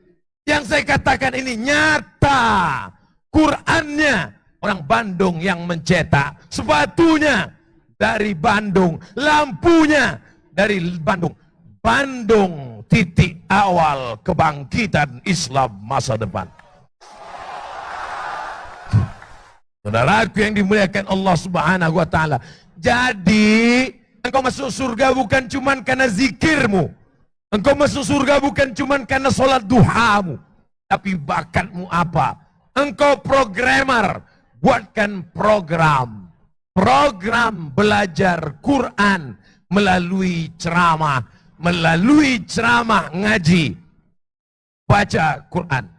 Yang saya katakan ini nyata. Qurannya orang Bandung yang mencetak. Sepatunya dari Bandung. Lampunya dari Bandung. Bandung titik awal kebangkitan Islam masa depan. Saudaraku yang dimuliakan Allah Subhanahu wa taala. Jadi, engkau masuk surga bukan cuma karena zikirmu. Engkau masuk surga bukan cuma karena sholat duhamu. Tapi bakatmu apa? Engkau programmer. Buatkan program. Program belajar Quran melalui ceramah. Melalui ceramah ngaji. Baca Quran.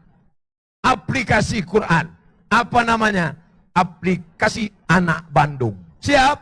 Aplikasi Quran. Apa namanya? Aplikasi Anak Bandung. Siap?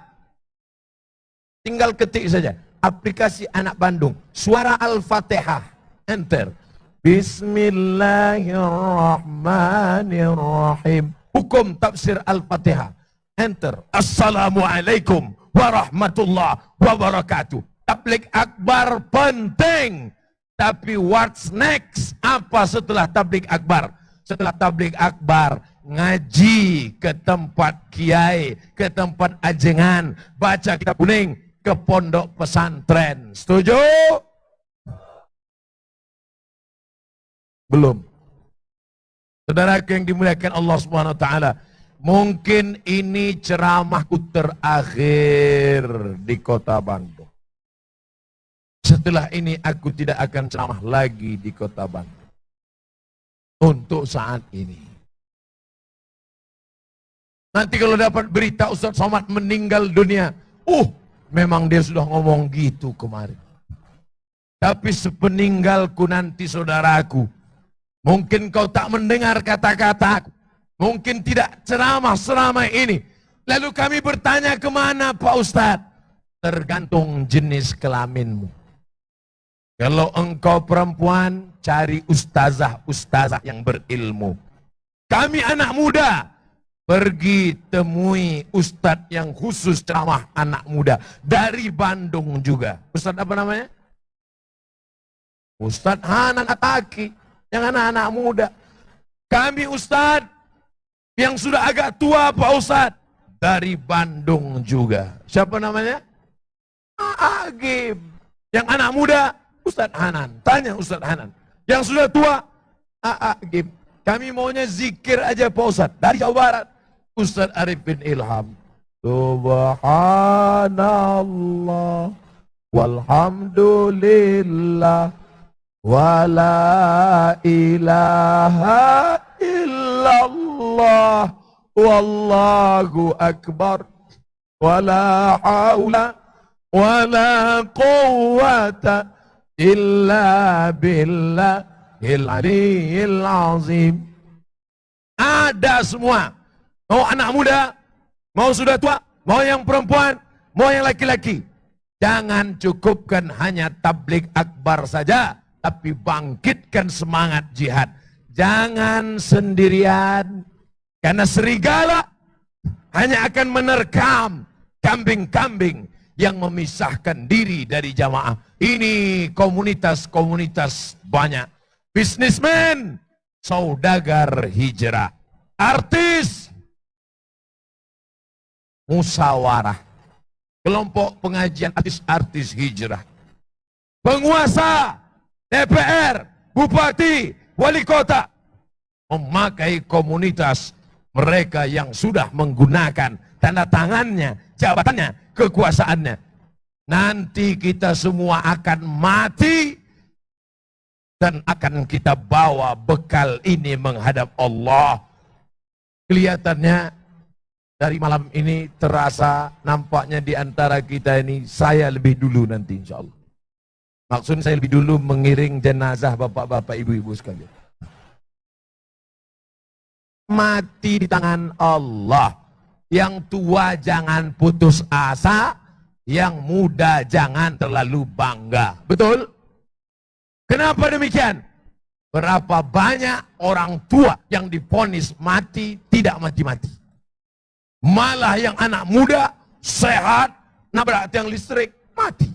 Tinggal ketik saja. Aplikasi Anak Bandung. Suara Al-Fatihah. Enter. Bismillahirrahmanirrahim. Hukum tafsir Al-Fatihah. Enter. Assalamualaikum warahmatullahi wabarakatuh. Tabligh akbar penting. Tapi what's next? Apa setelah tabligh akbar? Setelah tabligh akbar, ngaji ke tempat kiai, ke tempat ajengan, baca kitab kuning, ke pondok pesantren. Setuju? Belum. Saudaraku yang dimuliakan Allah Subhanahu wa taala, mungkin ini ceramahku terakhir di kota Bandung. Setelah ini aku tidak akan ceramah lagi di kota Bandung. Untuk saat ini. Nanti kalau dapat berita Ustaz Somad meninggal dunia, memang dia sudah ngomong gitu kemarin. Tapi sepeninggalku nanti saudaraku, mungkin kau tak mendengar kata-kataku, mungkin tidak ceramah seramai ini. Lalu kami bertanya, kemana Pak Ustaz? Tergantung jenis kelaminmu. Kalau engkau perempuan, cari ustazah-ustazah yang berilmu. Kami anak muda, pergi temui ustadz yang khusus ceramah anak muda dari Bandung juga. Ustadz apa namanya? Ustadz Hanan Ataki, yang anak-anak muda. Kami ustadz yang sudah agak tua Pak Ustadz dari Bandung juga. Siapa namanya? Agib. Yang anak muda Ustadz Hanan. Tanya Ustadz Hanan. Yang sudah tua Agib. Kami maunya zikir aja Pak Ustadz dari Jawa Barat. Ustadz Arif bin Ilham. Subhanallah walhamdulillah wala ilaha illallah wallahu akbar wala haula wala quwwata illa billahil aliyyil azim. Ada semua. Mau anak muda, mau sudah tua, mau yang perempuan, mau yang laki-laki. Jangan cukupkan hanya tabligh akbar saja, tapi bangkitkan semangat jihad. Jangan sendirian, karena serigala hanya akan menerkam kambing-kambing yang memisahkan diri dari jamaah. Ini komunitas-komunitas banyak. Bisnismen, saudagar hijrah, artis, musyawarah, kelompok pengajian artis-artis hijrah, penguasa, DPR, bupati, wali kota, memakai komunitas mereka yang sudah menggunakan tanda tangannya, jabatannya, kekuasaannya. Nanti kita semua akan mati dan akan kita bawa bekal ini menghadap Allah. Kelihatannya dari malam ini terasa nampaknya di antara kita ini saya lebih dulu nanti insya Allah. Maksudnya saya lebih dulu mengiring jenazah bapak-bapak ibu-ibu sekalian. Mati di tangan Allah. Yang tua jangan putus asa, yang muda jangan terlalu bangga. Betul? Kenapa demikian? Berapa banyak orang tua yang divonis mati tidak mati-mati. Malah yang anak muda, sehat, nabrak tiang listrik, mati.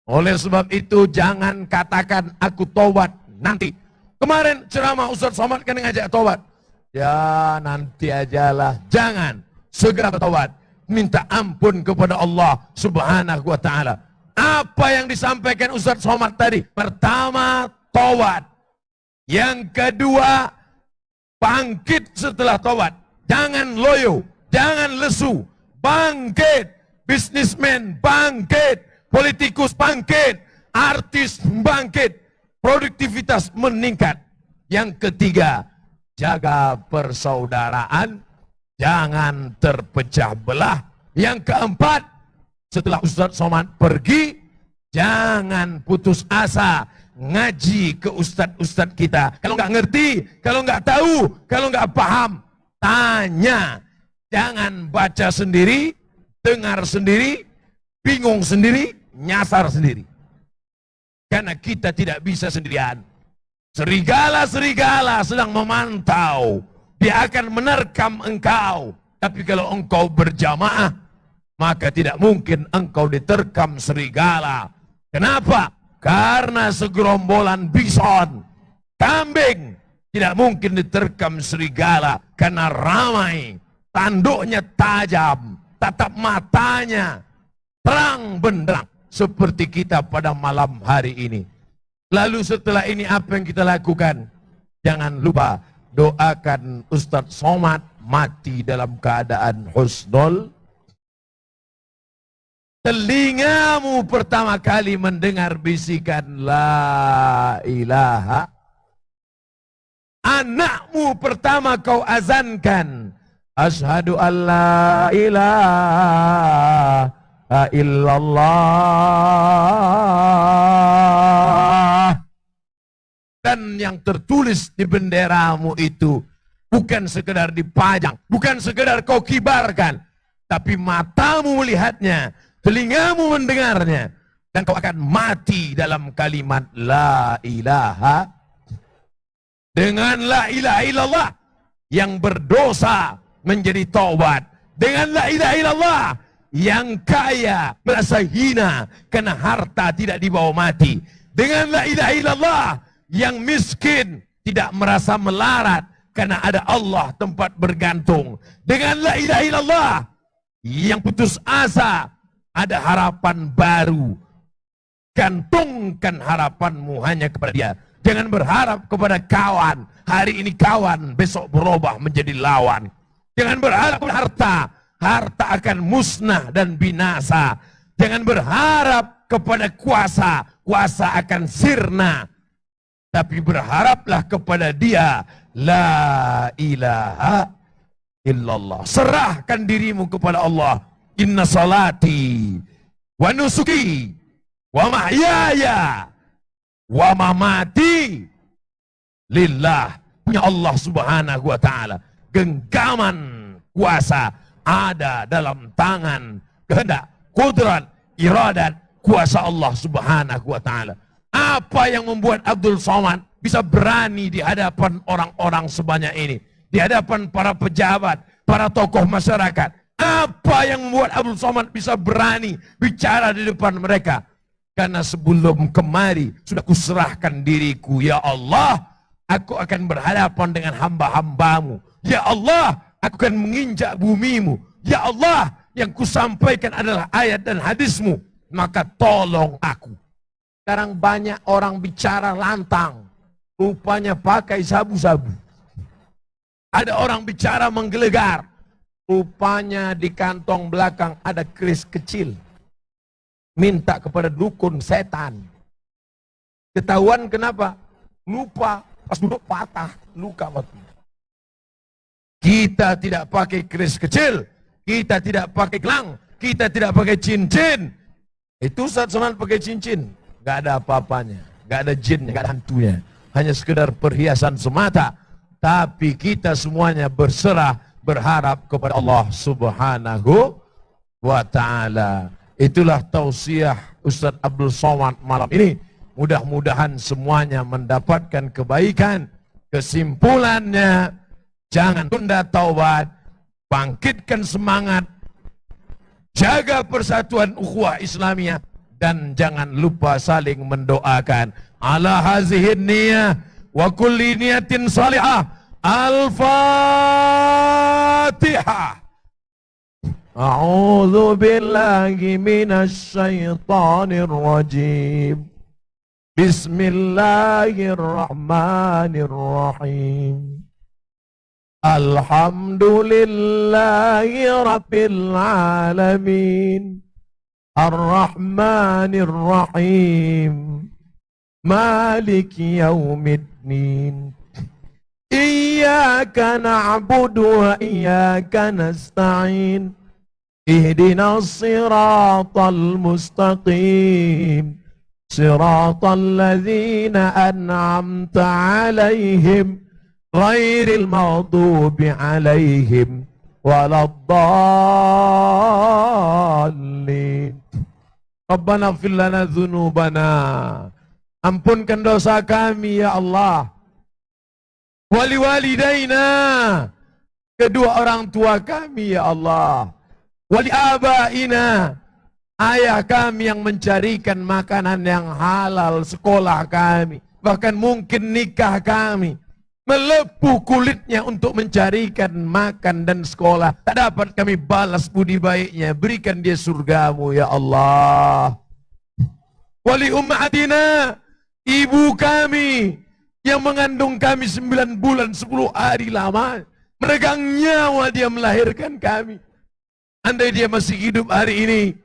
Oleh sebab itu jangan katakan aku tobat nanti. Kemarin ceramah Ustaz Somad kan ngajak tobat. Ya nanti ajalah. Jangan, segera bertobat. Minta ampun kepada Allah Subhanahu wa ta'ala. Apa yang disampaikan Ustaz Somad tadi? Pertama, tobat. Yang kedua, bangkit setelah tobat. Jangan loyo, jangan lesu, bangkit, bisnismen bangkit, politikus bangkit, artis bangkit, produktivitas meningkat. Yang ketiga, jaga persaudaraan, jangan terpecah belah. Yang keempat, setelah Ustaz Somad pergi, jangan putus asa, ngaji ke ustadz-ustadz kita. Kalau nggak ngerti, kalau nggak tahu, kalau nggak paham, tanya, jangan baca sendiri, dengar sendiri, bingung sendiri, nyasar sendiri. Karena kita tidak bisa sendirian. Serigala-serigala sedang memantau. Dia akan menerkam engkau. Tapi kalau engkau berjamaah, maka tidak mungkin engkau diterkam serigala. Kenapa? Karena segerombolan bison, kambing, tidak mungkin diterkam serigala karena ramai, tanduknya tajam, tatap matanya terang benderang seperti kita pada malam hari ini. Lalu setelah ini apa yang kita lakukan? Jangan lupa doakan Ustaz Somad mati dalam keadaan husnul. Telingamu pertama kali mendengar bisikan la ilaha. Anakmu pertama kau azankan asyhadu an la ilaha illallah. Dan yang tertulis di benderamu itu bukan sekedar dipajang, bukan sekedar kau kibarkan, tapi matamu melihatnya, telingamu mendengarnya, dan kau akan mati dalam kalimat la ilaha. Dengan la ilaha illallah yang berdosa menjadi taubat. Dengan la ilaha illallah, yang kaya merasa hina karena harta tidak dibawa mati. Dengan la ilaha illallah, yang miskin tidak merasa melarat karena ada Allah tempat bergantung. Dengan la ilaha illallah, yang putus asa ada harapan baru. Gantungkan harapanmu hanya kepada Dia. Jangan berharap kepada kawan. Hari ini kawan, besok berubah menjadi lawan. Jangan berharap kepada harta. Harta akan musnah dan binasa. Jangan berharap kepada kuasa. Kuasa akan sirna. Tapi berharaplah kepada Dia. La ilaha illallah. Serahkan dirimu kepada Allah. Inna salati wa nusuki wa mahyaya wa mamati lillah. Punya Allah subhanahu wa ta'ala. Genggaman kuasa ada dalam tangan, kehendak, kudrat, iradat, kuasa Allah subhanahu wa ta'ala. Apa yang membuat Abdul Somad bisa berani di hadapan orang-orang sebanyak ini, di hadapan para pejabat, para tokoh masyarakat? Apa yang membuat Abdul Somad bisa berani bicara di depan mereka? Karena sebelum kemari sudah kuserahkan diriku. Ya Allah, aku akan berhadapan dengan hamba-hambamu. Ya Allah, aku akan menginjak bumimu. Ya Allah, yang kusampaikan adalah ayat dan hadismu. Maka tolong aku. Sekarang banyak orang bicara lantang. Rupanya pakai sabu-sabu. Ada orang bicara menggelegar. Rupanya di kantong belakang ada keris kecil. Minta kepada dukun setan. Ketahuan kenapa? Lupa, pas duduk patah, luka mati. Kita tidak pakai keris kecil, kita tidak pakai gelang, kita tidak pakai cincin. Itu Ustaz Somad pakai cincin, gak ada apa-apanya, gak ada jinnya, gak ada hantunya. Hanya sekedar perhiasan semata. Tapi kita semuanya berserah, berharap kepada Allah subhanahu wa ta'ala. Itulah tausiah Ustaz Abdul Somad malam ini. Mudah-mudahan semuanya mendapatkan kebaikan. Kesimpulannya, jangan tunda taubat, bangkitkan semangat, jaga persatuan ukhuwah Islamiyah, dan jangan lupa saling mendoakan. Ala hazihin niyah wa kulli niyatin salihah. Al-Fatihah. A'udzu billahi minasy syaithanir rajim. Bismillahirrahmanirrahim. Alhamdulillahi rabbil alamin. Ar-Rahmanir Rahim. Maliki yaumiddin. Iyyaka na'budu wa iyyaka nasta'in. Ihdinas siratal mustaqim. Siratal ladzina an'amta 'alaihim ghairil maghdubi 'alaihim waladdallin. Rabbana ighfir lana dzunubana. Ampunkan dosa kami ya Allah. Wali walidaina, kedua orang tua kami ya Allah. Wali abaina, ayah kami yang mencarikan makanan yang halal, sekolah kami, bahkan mungkin nikah kami, melepuh kulitnya untuk mencarikan makan dan sekolah. Tak dapat kami balas budi baiknya, berikan dia surgamu ya Allah. Wali ummatina, ibu kami yang mengandung kami 9 bulan 10 hari lama, meregang nyawa dia melahirkan kami. Andai dia masih hidup hari ini,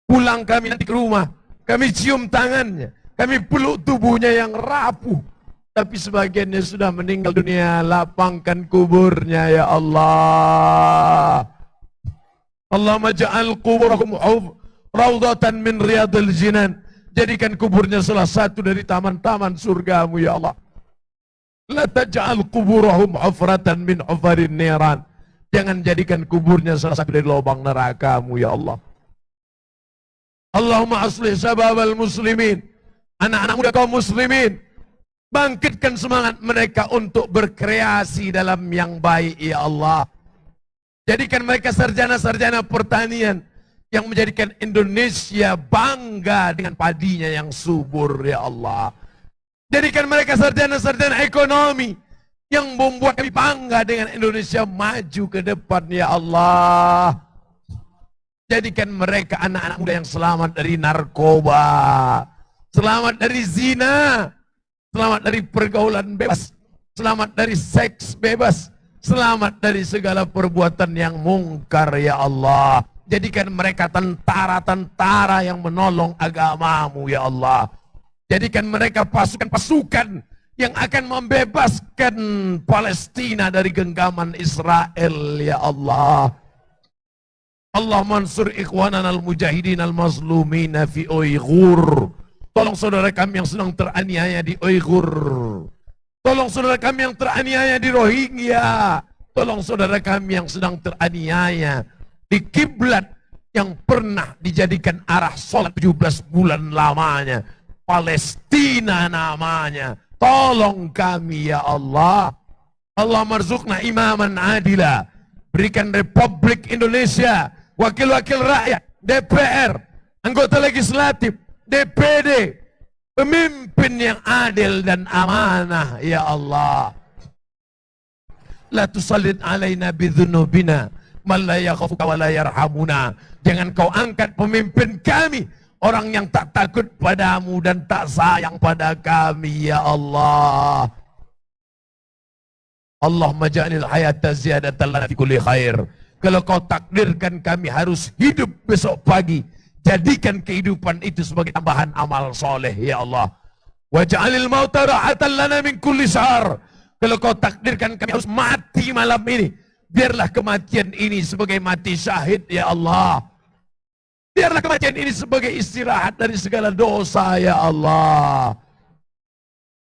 pulang kami nanti ke rumah, kami cium tangannya, kami peluk tubuhnya yang rapuh, tapi sebagiannya sudah meninggal dunia. Lapangkan kuburnya ya Allah. Allahumma ja'al kuburahum raudhatan min riyadil jinan. Jadikan kuburnya salah satu dari taman-taman surgamu ya Allah. La taj'al kuburahum hufratan min hufarin niran. Jangan jadikan kuburnya salah satu dari lubang nerakamu ya Allah. Allahumma aslih sababal muslimin. Anak-anak muda kaum muslimin. Bangkitkan semangat mereka untuk berkreasi dalam yang baik, ya Allah. Jadikan mereka sarjana-sarjana pertanian yang menjadikan Indonesia bangga dengan padinya yang subur, ya Allah. Jadikan mereka sarjana-sarjana ekonomi yang membuat kami bangga dengan Indonesia maju ke depan, ya Allah. Jadikan mereka anak-anak muda yang selamat dari narkoba, selamat dari zina, selamat dari pergaulan bebas, selamat dari seks bebas, selamat dari segala perbuatan yang mungkar, ya Allah. Jadikan mereka tentara-tentara yang menolong agamamu, ya Allah. Jadikan mereka pasukan-pasukan yang akan membebaskan Palestina dari genggaman Israel, ya Allah. Allah mansur ikhwanan al-mujahidin al-mazlumina fi Uyghur. Tolong saudara kami yang sedang teraniaya di Uyghur. Tolong saudara kami yang teraniaya di Rohingya. Tolong saudara kami yang sedang teraniaya di kiblat yang pernah dijadikan arah sholat 17 bulan lamanya. Palestina namanya. Tolong kami, ya Allah. Allah marzukna imaman adila. Berikan Republik Indonesia wakil-wakil rakyat, DPR, anggota legislatif, DPD, pemimpin yang adil dan amanah, ya Allah. La tusallit alaina bidzunubina man la yakhafuka wa la yarhamuna. Jangan kau angkat pemimpin kami, orang yang tak takut padamu dan tak sayang pada kami, ya Allah. Allahumma ja'alil hayata ziyadatan lana fi kulli khair. Kalau kau takdirkan kami harus hidup besok pagi, jadikan kehidupan itu sebagai tambahan amal soleh, ya Allah. Wa ja'alil mauta rahatan lana min kulli syar. Kalau kau takdirkan kami harus mati malam ini, biarlah kematian ini sebagai mati syahid, ya Allah. Biarlah kematian ini sebagai istirahat dari segala dosa, ya Allah.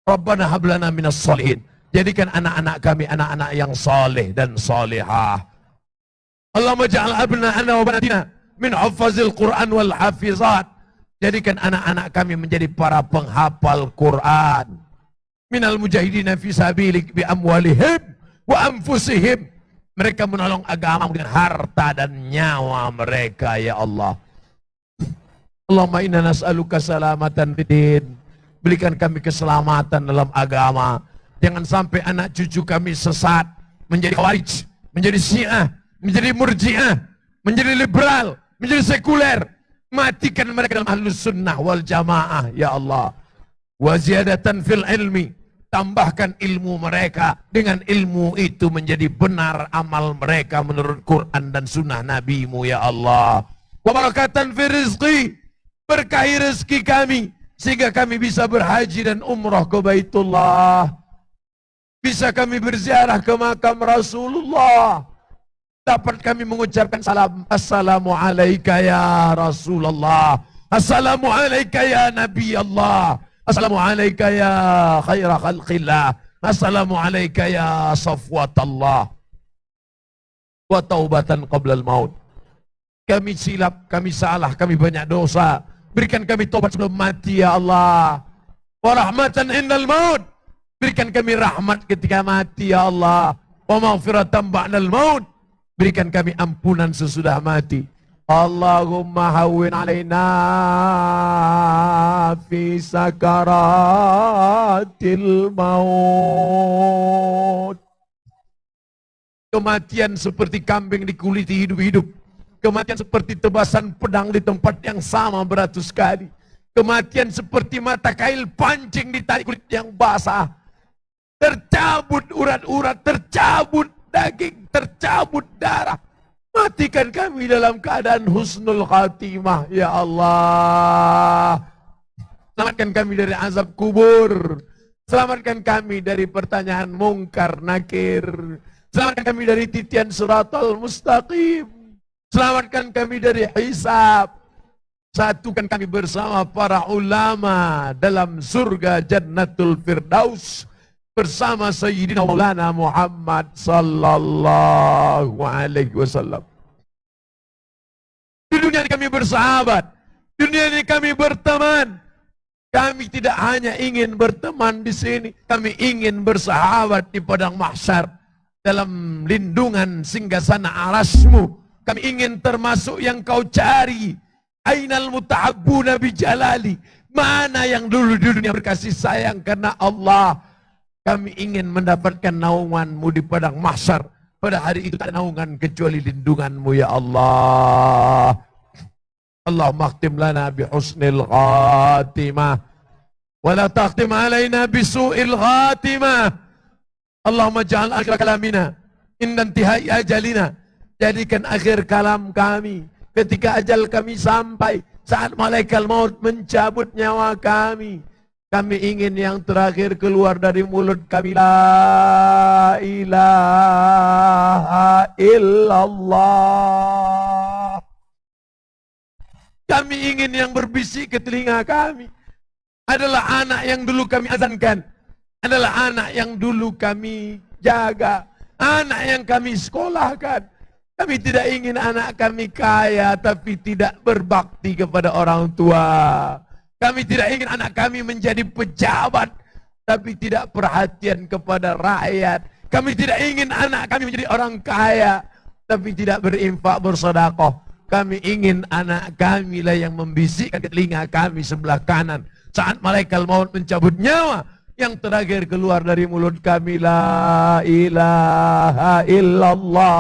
Rabbana hablana minas sholihin. Jadikan anak-anak kami anak-anak yang soleh dan solehah. Allahumma ja'al abna'ana wa banatina min hafazil Qur'an wal hafizat. Jadikan anak-anak kami menjadi para penghafal Quran. Minal mujahidina fi sabilik bi amwalihim wa anfusihim. Mereka menolong agama dengan harta dan nyawa mereka, ya Allah. Allahumma inna nas'aluka salamatan fid. Berikan kami keselamatan dalam agama. Jangan sampai anak cucu kami sesat, menjadi khawarij, menjadi syiah, menjadi murjiah, menjadi liberal, menjadi sekuler. Matikan mereka dalam ahlus sunnah wal jamaah, ya Allah. Wa ziyadatan fil ilmi. Tambahkan ilmu mereka. Dengan ilmu itu menjadi benar amal mereka menurut Quran dan sunnah Nabi-Mu, ya Allah. Wa barakatan fi rizqi. Berkahi rezeki kami, sehingga kami bisa berhaji dan umrah ke Baitullah. Bisa kami berziarah ke makam Rasulullah. Dapat kami mengucapkan salam. Assalamualaikum ya Rasulullah. Assalamualaikum ya Nabi Allah. Assalamualaikum ya khaira khalqillah. Assalamualaikum ya safwatallah. Wa taubatan qablal maut. Kami silap, kami salah, kami banyak dosa. Berikan kami taubat sebelum mati, ya Allah. Wa rahmatan indal maut. Berikan kami rahmat ketika mati, ya Allah. Wa maghfiratan ba'dal maut. Berikan kami ampunan sesudah mati. Allahumma hawwin alaina fi sakaratil maut. Kematian seperti kambing dikuliti hidup-hidup. Kematian seperti tebasan pedang di tempat yang sama beratus kali. Kematian seperti mata kail pancing di tali kulit yang basah. Tercabut urat-urat, tercabut daging, tercabut darah. Matikan kami dalam keadaan husnul khatimah, ya Allah. Selamatkan kami dari azab kubur. Selamatkan kami dari pertanyaan mungkar nakir. Selamatkan kami dari titian siratal mustaqim. Selamatkan kami dari hisab. Satukan kami bersama para ulama dalam surga Jannatul Firdaus. Bersama Sayyidina Maulana Muhammad sallallahu alaihi wasallam. Di dunia ini kami bersahabat, di dunia ini kami berteman, Kami tidak hanya ingin berteman di sini, kami ingin bersahabat di padang mahsyar dalam lindungan singgasana arasmu. Kami ingin termasuk yang kau cari. Ainal mutahabbuna bijalali. Mana yang dulu di dunia berkasih sayang karena Allah. Kami ingin mendapatkan naunganmu di padang mahsyar. Pada hari itu tak ada naungan kecuali lindunganmu ya Allah. Allahumma akhtim lana bi husnil khatimah wa la takhtim alaina bi su'il khatimah. Allahumma ja'al akhir kalamina inda intihai ajalina. Jadikan akhir kalam kami ketika ajal kami sampai, saat malaikat maut mencabut nyawa kami. Kami ingin yang terakhir keluar dari mulut kami, la ilaha illallah. Kami ingin yang berbisik ke telinga kami adalah anak yang dulu kami azankan, adalah anak yang dulu kami jaga, anak yang kami sekolahkan. Kami tidak ingin anak kami kaya tapi tidak berbakti kepada orang tua. Kami tidak ingin anak kami menjadi pejabat tapi tidak perhatian kepada rakyat. Kami tidak ingin anak kami menjadi orang kaya tapi tidak berinfak bersedekah. Kami ingin anak kami lah yang membisikkan ke telinga kami sebelah kanan saat malaikat maut mencabut nyawa. Yang terakhir keluar dari mulut kami, la ilaha illallah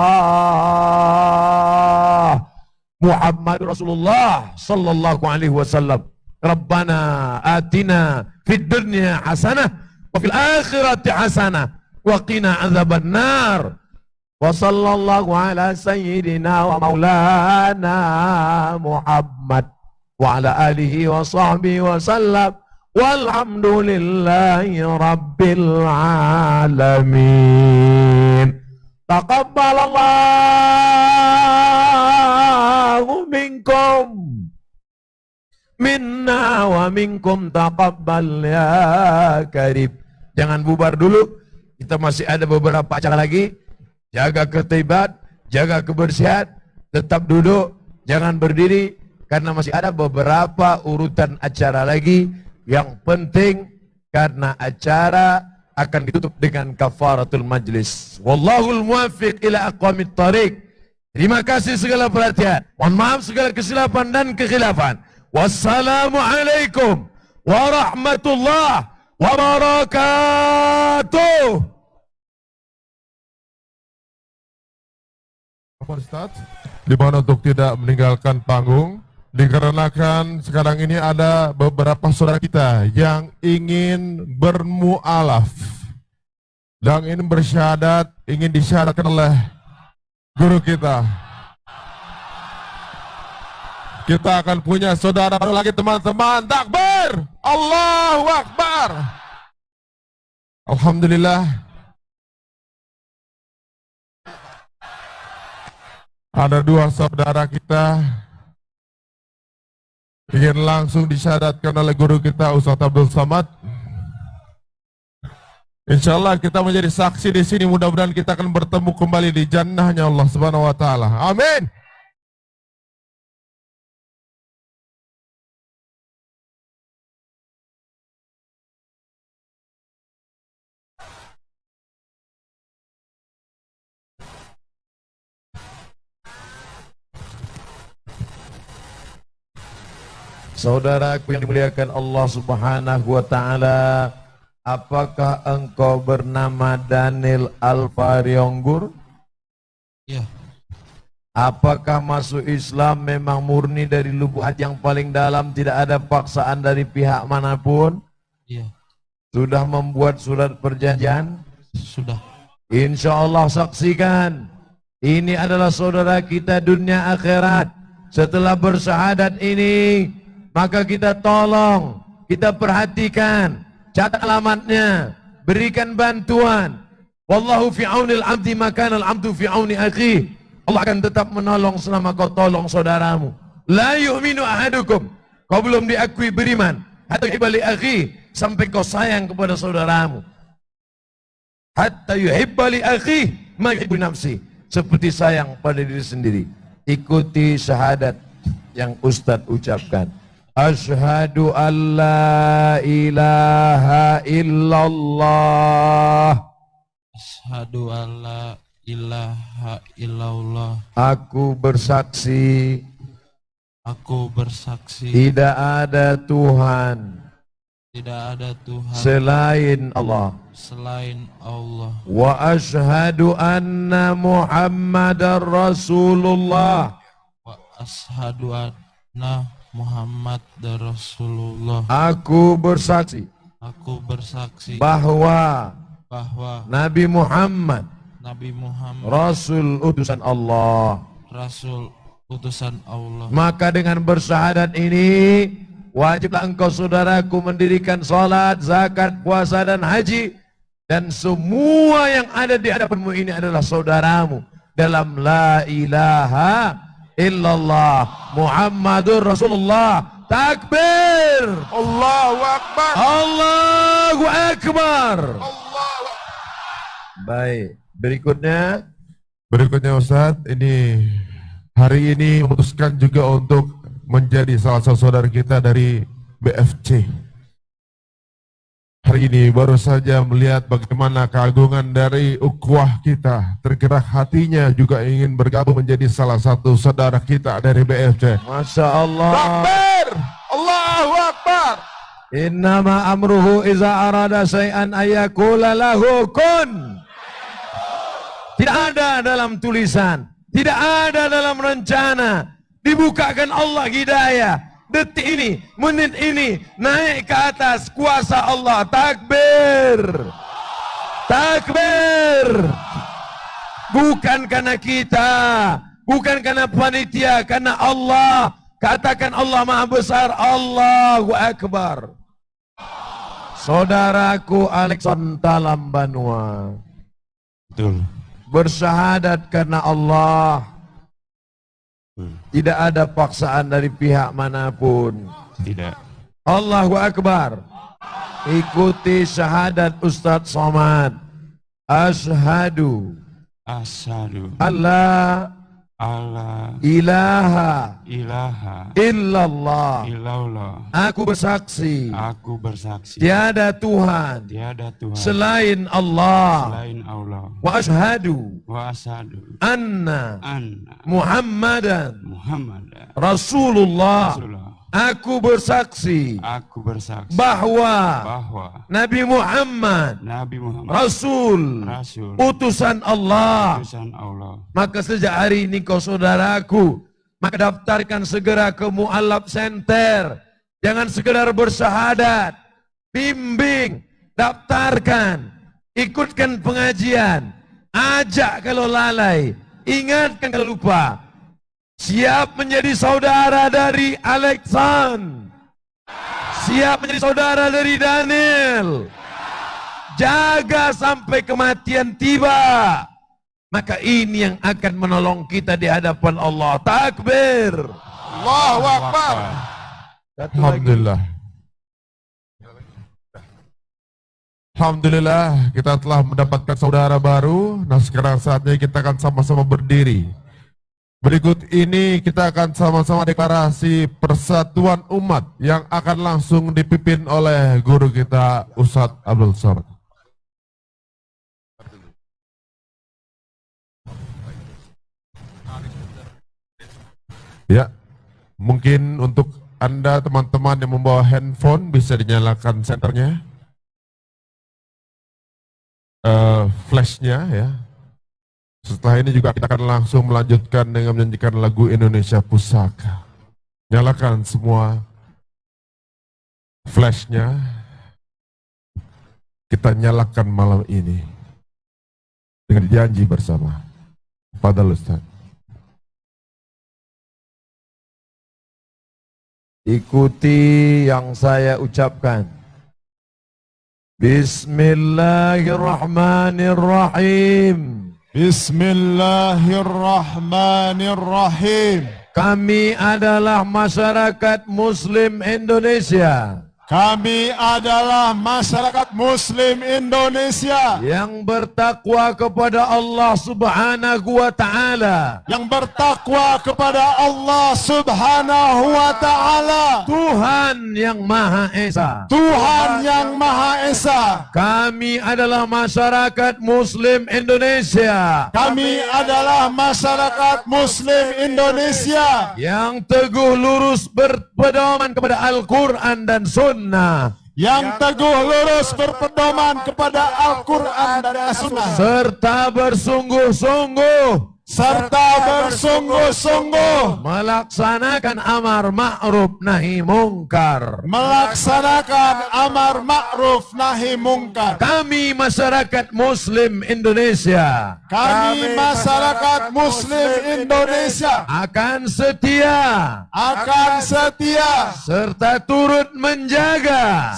Muhammad Rasulullah sallallahu alaihi wasallam. Rabbana atina fid dunya hasanah wa fil akhirati hasanah wa qina azaban nar. Wa sallallahu ala sayyidina wa maulana Muhammad wa ala alihi wa sahbihi wa sallam. Walhamdulillahi rabbil alamin. Taqabbalallahu minkum minna wa minkum taqabbal ya karim. Jangan bubar dulu, kita masih ada beberapa acara lagi. Jaga ketertiban, jaga kebersihan, tetap duduk, jangan berdiri karena masih ada beberapa urutan acara lagi. Yang penting karena acara akan ditutup dengan kafaratul majlis. Wallahul muwaffiq ila aqwamit thariq. Terima kasih segala perhatian. Mohon maaf segala kesilapan dan kekhilafan. Wassalamualaikum warahmatullahi wabarakatuh. Pak Ustadz, di mana untuk tidak meninggalkan panggung, dikarenakan sekarang ini ada beberapa saudara kita yang ingin bermualaf dan ingin bersyahadat, ingin disyahadatkan oleh guru kita. Kita akan punya saudara baru lagi teman-teman. Takbir! Allahu Akbar! Alhamdulillah. Ada dua saudara kita ingin langsung disyahadatkan oleh guru kita Ustaz Abdul Samad. Insyaallah kita menjadi saksi di sini, mudah-mudahan kita akan bertemu kembali di jannahnya Allah Subhanahu wa taala. Amin. Saudaraku yang dimuliakan Allah Subhanahu wa taala, apakah engkau bernama Daniel Alfarionggur? Ya. Apakah masuk Islam memang murni dari lubuk hati yang paling dalam, tidak ada paksaan dari pihak manapun? Ya. Sudah membuat surat perjanjian? Sudah. Insya Allah saksikan, ini adalah saudara kita dunia akhirat. Setelah bersyahadat ini, maka kita tolong, kita perhatikan, catat alamatnya, berikan bantuan. Wallahu fi aunil abdi maka al abdu fi auni akhi. Allah akan tetap menolong selama kau tolong saudaramu. La yu'minu ahadukum, kau belum diakui beriman, hatta yuhibba li akhi, sampai kau sayang kepada saudaramu. Hatta yuhibba li akhi ma yuhibbu nafsi, seperti sayang pada diri sendiri. Ikuti syahadat yang Ustadz ucapkan. Asyhadu an la ilaha illallah. Asyhadu an la ilaha illallah. Aku bersaksi Aku bersaksi tidak ada Tuhan selain Allah. Wa asyhadu anna Muhammadar Rasulullah. Wa asyhadu anna Muhammadar Rasulullah. Aku bersaksi bahwa Nabi Muhammad Rasul utusan Allah. Maka dengan bersyahadat ini wajiblah engkau saudaraku mendirikan salat, zakat, puasa dan haji, dan semua yang ada di hadapanmu ini adalah saudaramu dalam la ilaha illallah Muhammadur Rasulullah. Takbir. Allahu Akbar. Allahu Akbar. Allahu. Baik, berikutnya Ustadz, ini hari ini memutuskan juga untuk menjadi salah satu saudara kita dari BFC. Hari ini baru saja melihat bagaimana keagungan dari ukhuwah kita, tergerak hatinya juga ingin bergabung menjadi salah satu saudara kita dari BFC. Masya Allah. Takbir. Allahu Akbar. Innama amruhu iza arada syai'an ayyakula lahu kun. Tidak ada dalam tulisan, tidak ada dalam rencana. Dibukakan Allah hidayah. Detik ini, menit ini, naik ke atas kuasa Allah. Takbir. Takbir. Bukan karena kita, bukan karena panitia, karena Allah. Katakan Allah Maha Besar. Allahu Akbar. Saudaraku Alexander Talambanua. Betul. Bersyahadat karena Allah. Tidak ada paksaan dari pihak manapun. Tidak. Allahu Akbar. Ikuti syahadat Ustadz Somad. Asyhadu alla ilaha illallah. Aku bersaksi tiada Tuhan selain Allah. Wa asyhadu anna Muhammadan Rasulullah. Aku bersaksi bahwa Nabi Muhammad Rasul utusan Allah. Maka sejak hari ini kau saudaraku, maka daftarkan segera ke Mu'allaf Center. Jangan sekedar bersyahadat, bimbing, daftarkan, ikutkan pengajian, ajak kalau lalai, ingatkan kalau lupa. Siap menjadi saudara dari Alexan. Siap menjadi saudara dari Daniel. Jaga sampai kematian tiba. Maka ini yang akan menolong kita di hadapan Allah. Takbir. Allahu Akbar. Alhamdulillah. Alhamdulillah kita telah mendapatkan saudara baru. Nah sekarang saatnya kita akan sama-sama berdiri. Berikut ini kita akan sama-sama deklarasi persatuan umat yang akan langsung dipimpin oleh guru kita Ustadz Abdul Somad. Ya, mungkin untuk Anda teman-teman yang membawa handphone bisa dinyalakan senternya, flashnya ya. Setelah ini juga kita akan langsung melanjutkan dengan menyanyikan lagu Indonesia Pusaka. Nyalakan semua flashnya. Kita nyalakan malam ini dengan janji bersama. Fadhal Ustaz. Ikuti yang saya ucapkan. Bismillahirrahmanirrahim. Bismillahirrahmanirrahim. Kami adalah masyarakat Muslim Indonesia. Kami adalah masyarakat Muslim Indonesia yang bertakwa kepada Allah Subhanahu wa Ta'ala, yang bertakwa kepada Allah Subhanahu wa Ta'ala, Tuhan yang Maha Esa. Tuhan yang Maha Esa. Kami adalah masyarakat Muslim Indonesia Kami adalah masyarakat Muslim Indonesia yang teguh lurus berpedoman kepada Al-Quran dan Sunnah, yang teguh lurus berpedoman kepada Al-Quran dan As-Sunnah, serta bersungguh-sungguh melaksanakan amar ma'ruf nahi mungkar. Kami masyarakat Muslim Indonesia akan setia serta turut menjaga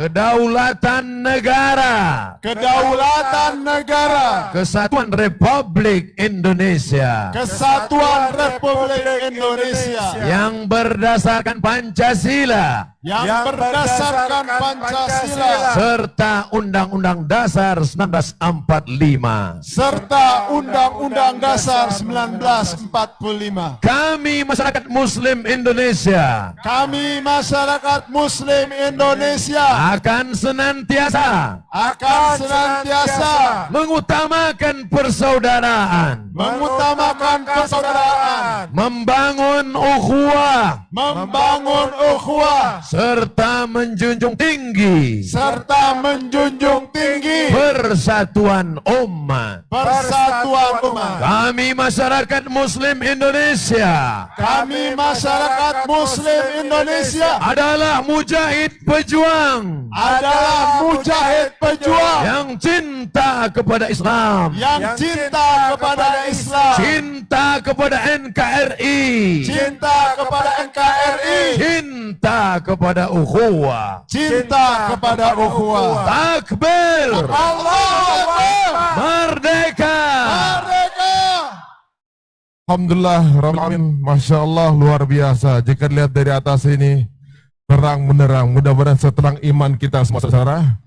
kedaulatan negara, kesatuan Republik Indonesia yang berdasarkan Pancasila serta Undang-Undang Dasar 1945. Kami masyarakat Muslim Indonesia akan senantiasa mengutamakan persaudaraan, membangun ukhuwah, serta menjunjung tinggi persatuan umat. Kami masyarakat Muslim Indonesia adalah mujahid pejuang yang cinta kepada Islam, cinta kepada NKRI, cinta kepada ukhuwah. Takbir, merdeka. Alhamdulillah, Masya Allah, luar biasa. Jika dilihat dari atas ini, terang menerang. Mudah-mudahan seterang iman kita semua saudara.